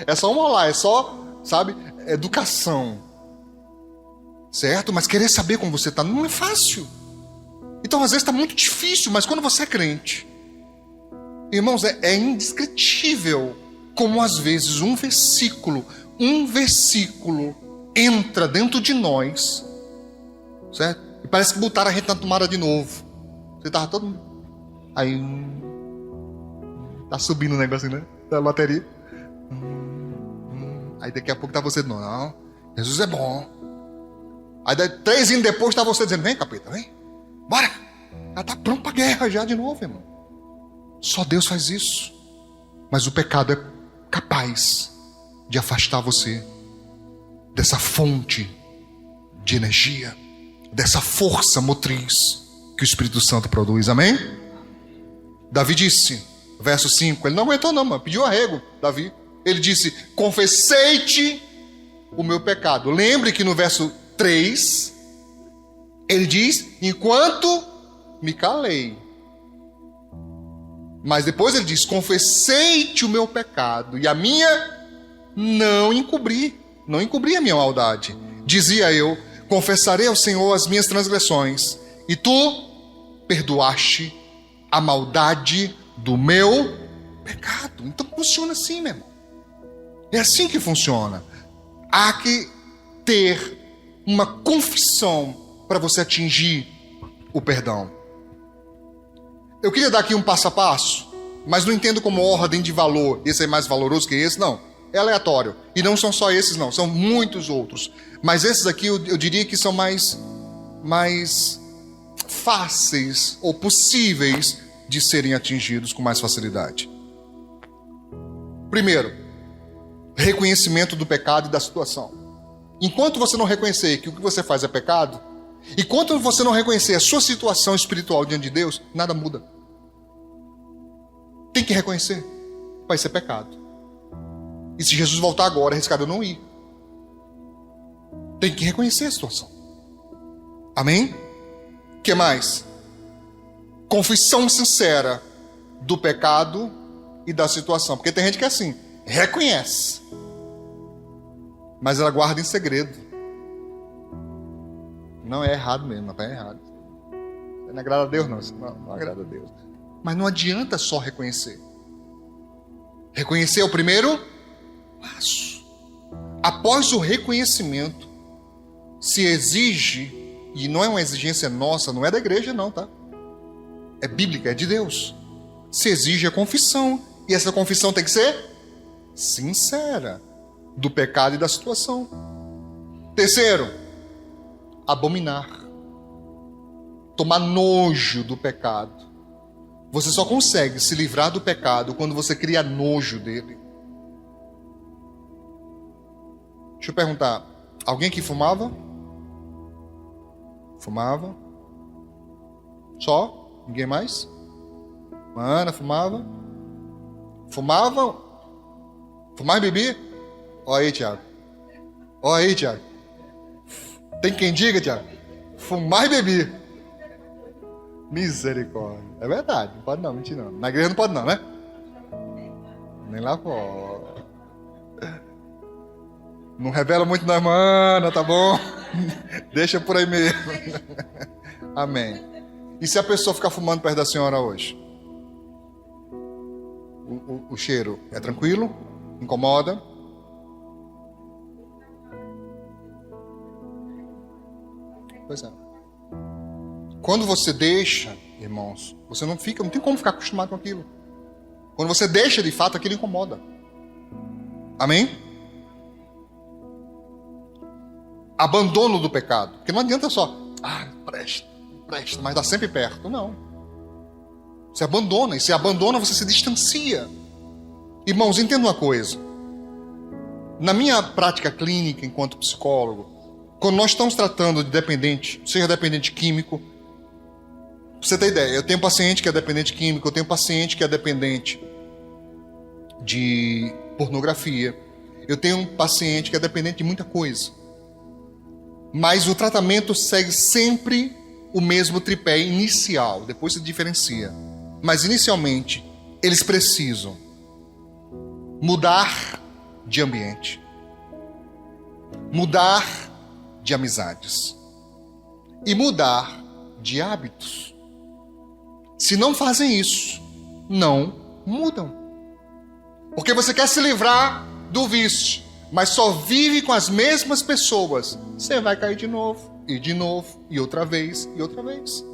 É só um olá, é só, sabe, educação. Certo? Mas querer saber como você está não é fácil. Então, às vezes, está muito difícil, mas quando você é crente, irmãos, é indescritível como, às vezes, um versículo entra dentro de nós, certo? E parece que botaram a gente na tomada de novo. Você estava todo... Aí... Tá subindo o negócio, né? Da bateria. Aí daqui a pouco tá você... Não, Jesus é bom. Aí 3 anos depois tá você dizendo, vem capeta, vem. Bora. ela está pronta para a guerra já de novo, irmão. Só Deus faz isso. Mas o pecado é capaz de afastar você dessa fonte de energia, dessa força motriz que o Espírito Santo produz. Amém? Davi disse, verso 5, ele não aguentou não, mano, pediu arrego, Davi. Ele disse, confessei-te o meu pecado. Lembre que no verso 3, ele diz, enquanto me calei. Mas depois ele diz, confessei-te o meu pecado, e a minha não encobri a minha maldade. Dizia eu, confessarei ao Senhor as minhas transgressões, e tu perdoaste a maldade do meu pecado. Então funciona assim, meu irmão. É assim que funciona. Há que ter uma confissão para você atingir o perdão. Eu queria dar aqui um passo a passo, mas não entendo como ordem de valor. Esse é mais valoroso que esse, não. É aleatório. E não são só esses, não. São muitos outros. Mas esses aqui eu diria que são mais fáceis ou possíveis de serem atingidos com mais facilidade. Primeiro, reconhecimento do pecado e da situação. Enquanto você não reconhecer que o que você faz é pecado, enquanto você não reconhecer a sua situação espiritual diante de Deus, nada muda. Tem que reconhecer. Vai ser pecado. E se Jesus voltar agora, é arriscado eu não ir. Tem que reconhecer a situação. Amém? O que mais? Confissão sincera do pecado e da situação. Porque tem gente que é assim, reconhece, mas ela guarda em segredo. Não é errado mesmo, não é errado. Não agrada a Deus, não agrada a Deus. Mas não adianta só reconhecer. Reconhecer é o primeiro passo. Após o reconhecimento, se exige, e não é uma exigência nossa, não é da igreja não, tá? É bíblica, é de Deus. Se exige a confissão, e essa confissão tem que ser sincera do pecado e da situação. Terceiro, abominar. Tomar nojo do pecado. Você só consegue se livrar do pecado quando você cria nojo dele. Deixa eu perguntar, alguém aqui fumava? Fumava? Só? Ninguém mais? Ana fumava? Fumava? Fumar e beber? Olha aí, Tiago. Olha aí, Tiago. Tem quem diga, Tiago? Fumar e beber. Misericórdia. É verdade, não pode não, mentira não. Na igreja não pode não, né? Nem lá fora. Não revela muito na irmã, tá bom? Deixa por aí mesmo. Amém. E se a pessoa ficar fumando perto da senhora hoje? O cheiro é tranquilo? Incomoda? Pois é. Quando você deixa, irmãos, você não tem como ficar acostumado com aquilo. Quando você deixa de fato, aquilo incomoda. Amém? Abandono do pecado. Porque não adianta só, presta, mas está sempre perto. Não. Você abandona, e se abandona, você se distancia. Irmãos, entenda uma coisa. Na minha prática clínica, enquanto psicólogo, quando nós estamos tratando de dependente, seja dependente químico, pra você ter ideia, eu tenho paciente que é dependente químico, eu tenho paciente que é dependente de pornografia, eu tenho um paciente que é dependente de muita coisa. Mas o tratamento segue sempre o mesmo tripé inicial, depois se diferencia. Mas inicialmente, eles precisam mudar de ambiente, mudar de amizades e mudar de hábitos. Se não fazem isso, não mudam. Porque você quer se livrar do vício, mas só vive com as mesmas pessoas, você vai cair de novo, e outra vez, e outra vez.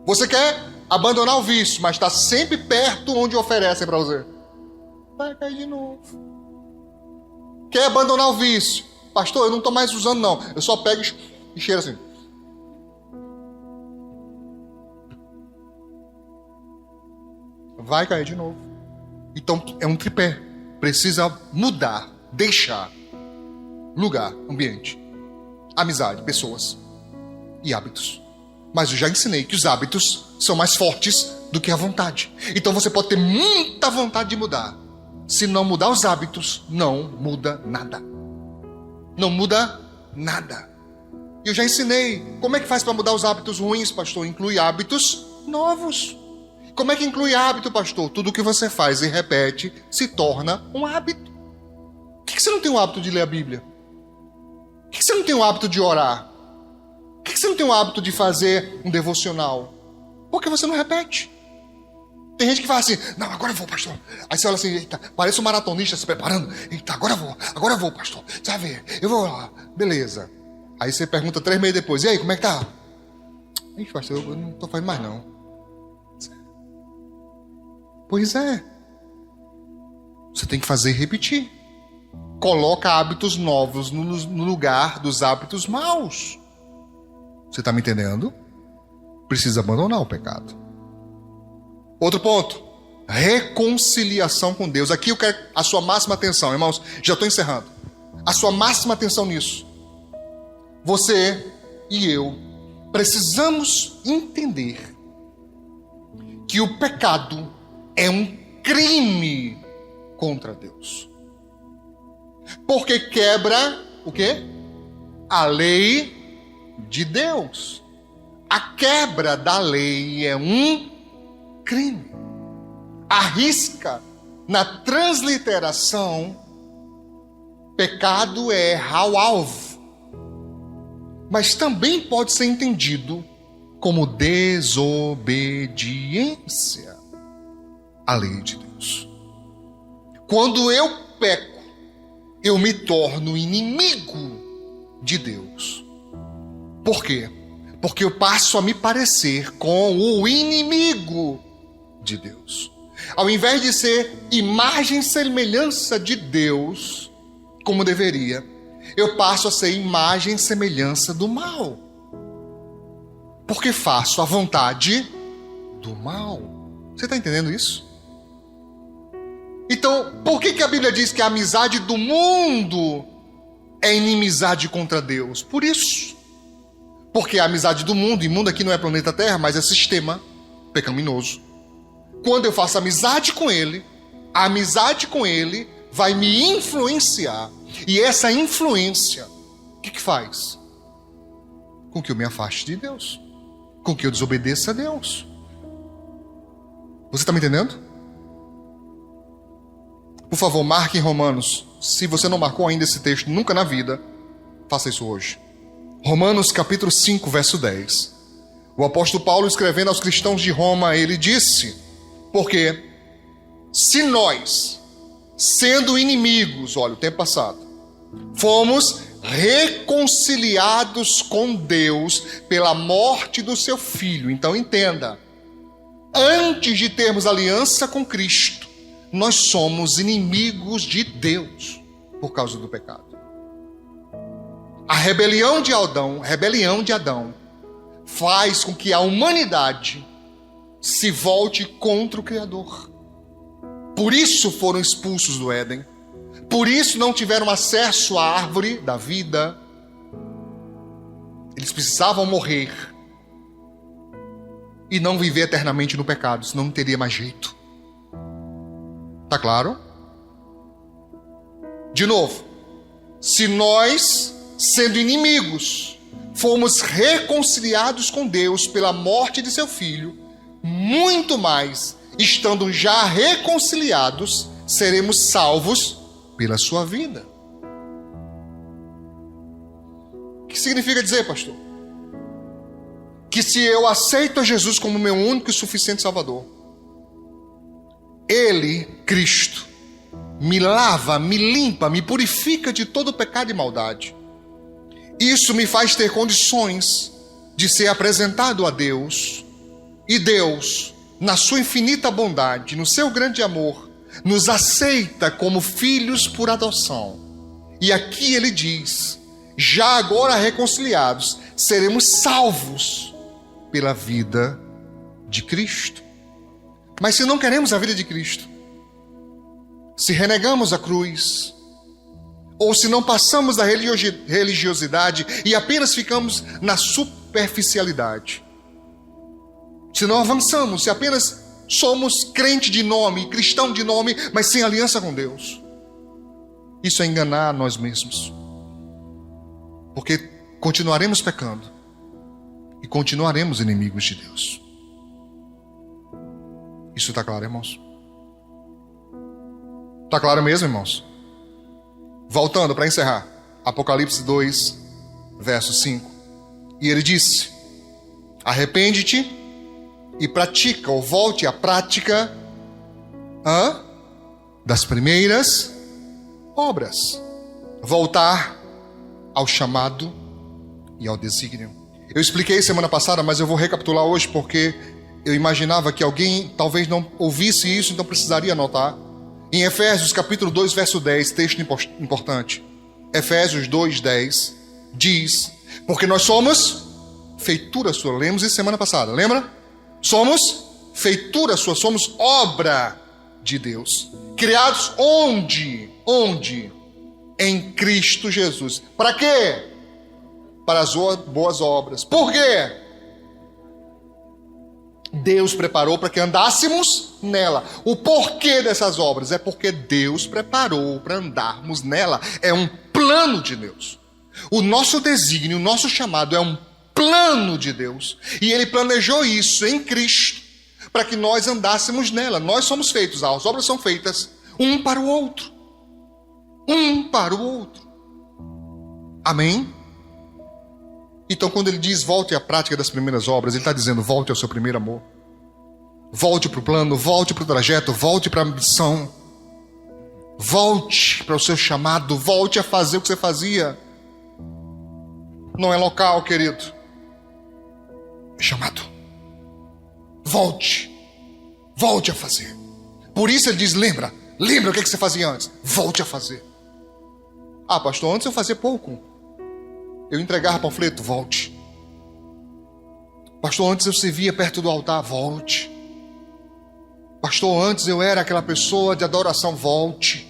Você quer abandonar o vício, mas está sempre perto onde oferecem para você, vai cair de novo. Quer abandonar o vício? Pastor, eu não estou mais usando não, eu só pego e cheiro assim. vai cair de novo. Então é um tripé. Precisa mudar, deixar lugar, ambiente, amizade, pessoas e hábitos. Mas eu já ensinei que os hábitos são mais fortes do que a vontade. Então você pode ter muita vontade de mudar. Se não mudar os hábitos, não muda nada. Não muda nada. E eu já ensinei. Como é que faz para mudar os hábitos ruins, pastor? Inclui hábitos novos. Como é que inclui hábito, pastor? Tudo que você faz e repete se torna um hábito. Por que você não tem o hábito de ler a Bíblia? Por que você não tem o hábito de orar? Por que você não tem o hábito de fazer um devocional? Porque você não repete. Tem gente que fala assim, não, agora eu vou, pastor. Aí você olha assim, eita, parece um maratonista se preparando. Eita, agora eu vou, pastor. Você vai ver, eu vou lá. Beleza. Aí você pergunta 3 meses depois, e aí, como é que tá? Ixi, pastor, eu não tô fazendo mais não. Pois é. Você tem que fazer e repetir. Coloca hábitos novos no lugar dos hábitos maus. Você está me entendendo? Precisa abandonar o pecado. Outro ponto. Reconciliação com Deus. Aqui eu quero a sua máxima atenção, irmãos. Já estou encerrando. A sua máxima atenção nisso. Você e eu precisamos entender que o pecado é um crime contra Deus. Porque quebra o quê? A lei de Deus. A quebra da lei é um crime. Arrisca na transliteração, pecado é errar o alvo. Mas também pode ser entendido como desobediência à lei de Deus. Quando eu peco, eu me torno inimigo de Deus. Por quê? Porque eu passo a me parecer com o inimigo de Deus. Ao invés de ser imagem e semelhança de Deus, como deveria, eu passo a ser imagem e semelhança do mal. Porque faço a vontade do mal. Você está entendendo isso? Então, por que a Bíblia diz que a amizade do mundo é inimizade contra Deus? Por isso. Porque a amizade do mundo, e mundo aqui não é planeta Terra, mas é sistema pecaminoso. Quando eu faço amizade com ele, a amizade com ele vai me influenciar. E essa influência, o que faz? Com que eu me afaste de Deus. Com que eu desobedeça a Deus. Você está me entendendo? Por favor, marque em Romanos. Se você não marcou ainda esse texto, nunca na vida, faça isso hoje. Romanos capítulo 5, verso 10. O apóstolo Paulo, escrevendo aos cristãos de Roma, ele disse: porque se nós, sendo inimigos, olha o tempo passado, fomos reconciliados com Deus pela morte do seu Filho. Então entenda, antes de termos aliança com Cristo, nós somos inimigos de Deus por causa do pecado. A rebelião de Adão, faz com que a humanidade se volte contra o Criador. Por isso foram expulsos do Éden. Por isso não tiveram acesso à árvore da vida. Eles precisavam morrer e não viver eternamente no pecado, senão não teria mais jeito. Tá claro? De novo, se nós, sendo inimigos, fomos reconciliados com Deus pela morte de seu Filho, muito mais, estando já reconciliados, seremos salvos pela sua vida. O que significa dizer, pastor? Que se eu aceito a Jesus como meu único e suficiente Salvador, Ele, Cristo, me lava, me limpa, me purifica de todo pecado e maldade. Isso me faz ter condições de ser apresentado a Deus. E Deus, na sua infinita bondade, no seu grande amor, nos aceita como filhos por adoção. E aqui ele diz, já agora reconciliados, seremos salvos pela vida de Cristo. Mas se não queremos a vida de Cristo, se renegamos a cruz, ou se não passamos da religiosidade e apenas ficamos na superficialidade, se não avançamos, se apenas somos crente de nome, cristão de nome, mas sem aliança com Deus, isso é enganar a nós mesmos. Porque continuaremos pecando e continuaremos inimigos de Deus. Isso está claro, irmãos? Está claro mesmo, irmãos? Voltando para encerrar, Apocalipse 2, verso 5. E ele disse: arrepende-te e pratica, ou volte à prática das primeiras obras. Voltar ao chamado e ao desígnio. Eu expliquei semana passada, mas eu vou recapitular hoje porque eu imaginava que alguém talvez não ouvisse isso, então precisaria anotar. Em Efésios capítulo 2, verso 10, texto importante. Efésios 2, 10, diz: porque nós somos feitura sua. Lemos isso semana passada, lembra? Somos feitura sua, somos obra de Deus. Criados onde? Onde? Em Cristo Jesus. Para quê? Para as boas obras. Por quê? Deus preparou para que andássemos nela. O porquê dessas obras? É porque Deus preparou para andarmos nela. É um plano de Deus. O nosso desígnio, o nosso chamado é um plano de Deus. E Ele planejou isso em Cristo para que nós andássemos nela. Nós somos feitos, as obras são feitas um para o outro. Um para o outro. Amém? Então, quando ele diz volte à prática das primeiras obras, ele está dizendo volte ao seu primeiro amor. Volte para o plano, volte para o trajeto, volte para a missão. Volte para o seu chamado, volte a fazer o que você fazia. Não é local, querido. É chamado. Volte. Volte a fazer. Por isso ele diz, lembra o que você fazia antes. Volte a fazer. Ah, pastor, antes eu fazia pouco. Eu entregava panfleto, volte. Pastor, antes eu servia perto do altar, volte. Pastor, antes eu era aquela pessoa de adoração, volte.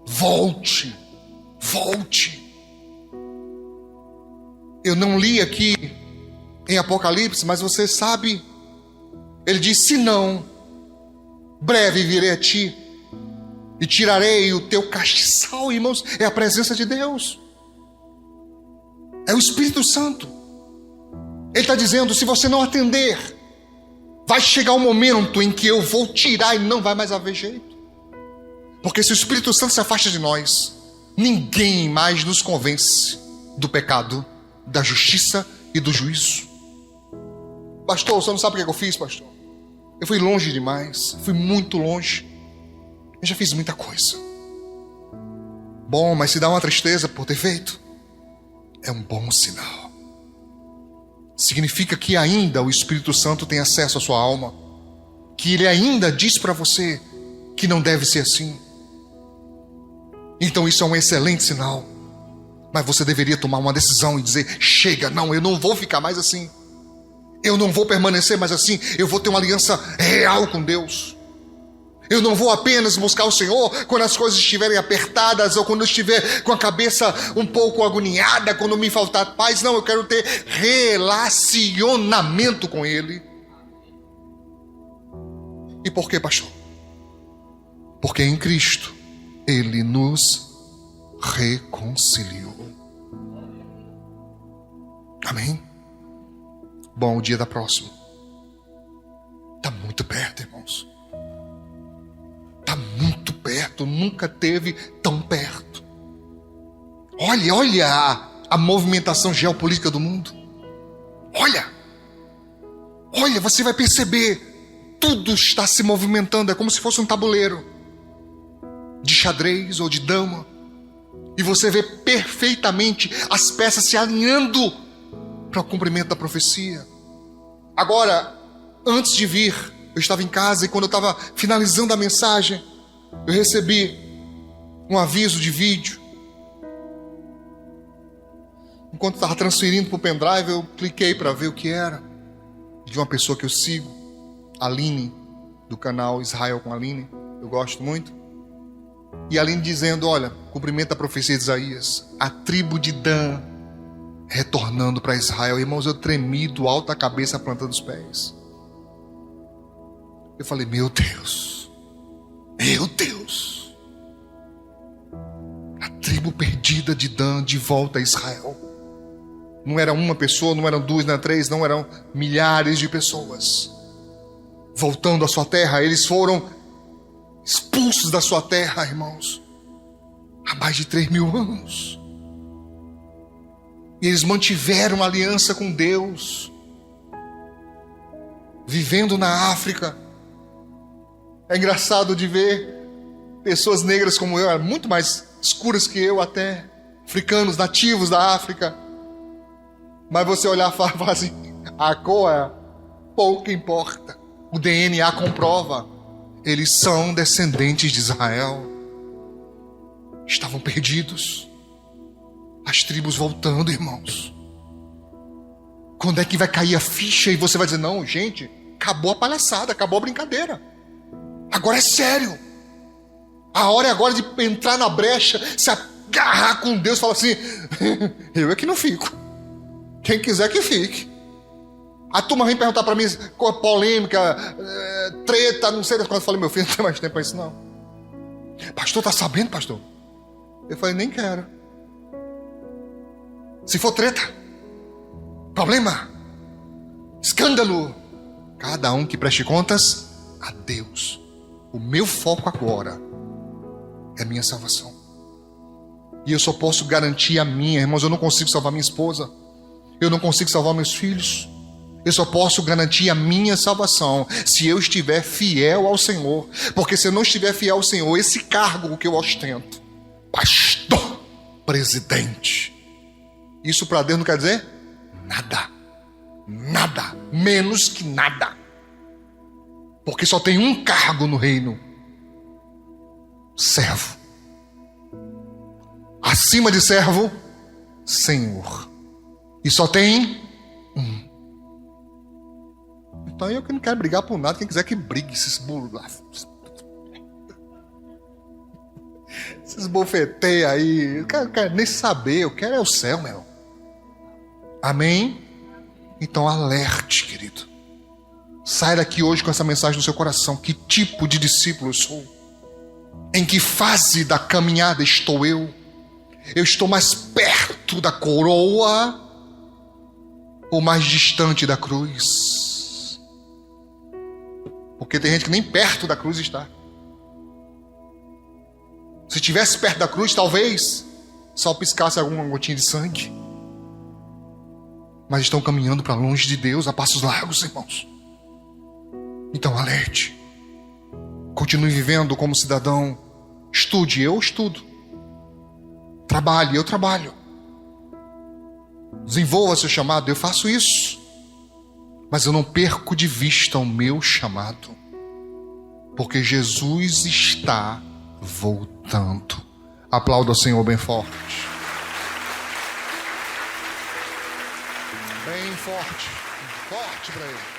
Volte. Volte. Eu não li aqui em Apocalipse, mas você sabe, ele diz, se não, breve virei a ti e tirarei o teu castiçal, irmãos, é a presença de Deus. É o Espírito Santo. Ele está dizendo, se você não atender, vai chegar um momento em que eu vou tirar e não vai mais haver jeito. Porque se o Espírito Santo se afasta de nós, ninguém mais nos convence do pecado, da justiça e do juízo. Pastor, você não sabe o que eu fiz, pastor? Eu fui longe demais, fui muito longe. Eu já fiz muita coisa. Bom, mas se dá uma tristeza por ter feito, é um bom sinal. Significa que ainda o Espírito Santo tem acesso à sua alma, que ele ainda diz para você que não deve ser assim. Então isso é um excelente sinal. Mas você deveria tomar uma decisão e dizer, chega, não, eu não vou ficar mais assim. Eu não vou permanecer mais assim. Eu vou ter uma aliança real com Deus. Eu não vou apenas buscar o Senhor quando as coisas estiverem apertadas ou quando eu estiver com a cabeça um pouco agoniada, quando me faltar paz. Não, eu quero ter relacionamento com Ele. E por quê, pastor? Porque em Cristo Ele nos reconciliou. Amém? Bom, o dia da próxima está muito perto, irmãos. Está muito perto, nunca teve tão perto. Olha a movimentação geopolítica do mundo. Olha, você vai perceber, tudo está se movimentando, é como se fosse um tabuleiro de xadrez ou de dama. E você vê perfeitamente as peças se alinhando para o cumprimento da profecia. Agora, antes de vir, eu estava em casa e quando eu estava finalizando a mensagem, eu recebi um aviso de vídeo. Enquanto estava transferindo para o pendrive, eu cliquei para ver o que era. De uma pessoa que eu sigo, Aline, do canal Israel com a Aline, eu gosto muito. E a Aline dizendo, olha, cumprimenta a profecia de Isaías, a tribo de Dan retornando para Israel. Irmãos, eu tremi do alto da cabeça à planta dos pés. Eu falei, meu Deus, a tribo perdida de Dan de volta a Israel. Não era uma pessoa, não eram duas, não eram três, não eram milhares de pessoas voltando à sua terra. Eles foram expulsos da sua terra, irmãos, há mais de 3.000 anos. E eles mantiveram aliança com Deus, vivendo na África. É engraçado de ver pessoas negras como eu, muito mais escuras que eu até, africanos, nativos da África. Mas você olhar e falar assim, a cor pouco importa. O DNA comprova. Eles são descendentes de Israel. Estavam perdidos. As tribos voltando, irmãos. Quando é que vai cair a ficha e você vai dizer, não, gente, acabou a palhaçada, acabou a brincadeira. Agora é sério. A hora é agora de entrar na brecha, se agarrar com Deus e falar assim, eu é que não fico. Quem quiser que fique. A turma vem perguntar para mim, polêmica, treta, não sei das quantas. Eu falei, meu filho, não tem mais tempo para isso não. Pastor, tá sabendo, pastor? Eu falei, nem quero. Se for treta, problema, escândalo, cada um que preste contas a Deus. O meu foco agora é a minha salvação. E eu só posso garantir a minha, irmãos. Eu não consigo salvar minha esposa, eu não consigo salvar meus filhos. Eu só posso garantir a minha salvação se eu estiver fiel ao Senhor. Porque se eu não estiver fiel ao Senhor, esse cargo que eu ostento, pastor, presidente, isso para Deus não quer dizer nada. Nada, menos que nada. Porque só tem um cargo no reino: servo. Acima de servo, Senhor. E só tem um. Então eu que não quero brigar por nada. Quem quiser que brigue, esses bofeteios aí. Eu quero nem saber. Eu quero é o céu, meu. Amém? Então alerte, querido. Sai daqui hoje com essa mensagem no seu coração. Que tipo de discípulo eu sou? Em que fase da caminhada estou eu? Eu estou mais perto da coroa ou mais distante da cruz? Porque tem gente que nem perto da cruz está. Se estivesse perto da cruz, talvez só piscasse alguma gotinha de sangue. Mas estão caminhando para longe de Deus a passos largos, irmãos. Então alerte. Continue vivendo como cidadão. Estude, eu estudo. Trabalhe, eu trabalho. Desenvolva seu chamado, eu faço isso. Mas eu não perco de vista o meu chamado. Porque Jesus está voltando. Aplauda o Senhor bem forte. Bem forte. Forte para Ele.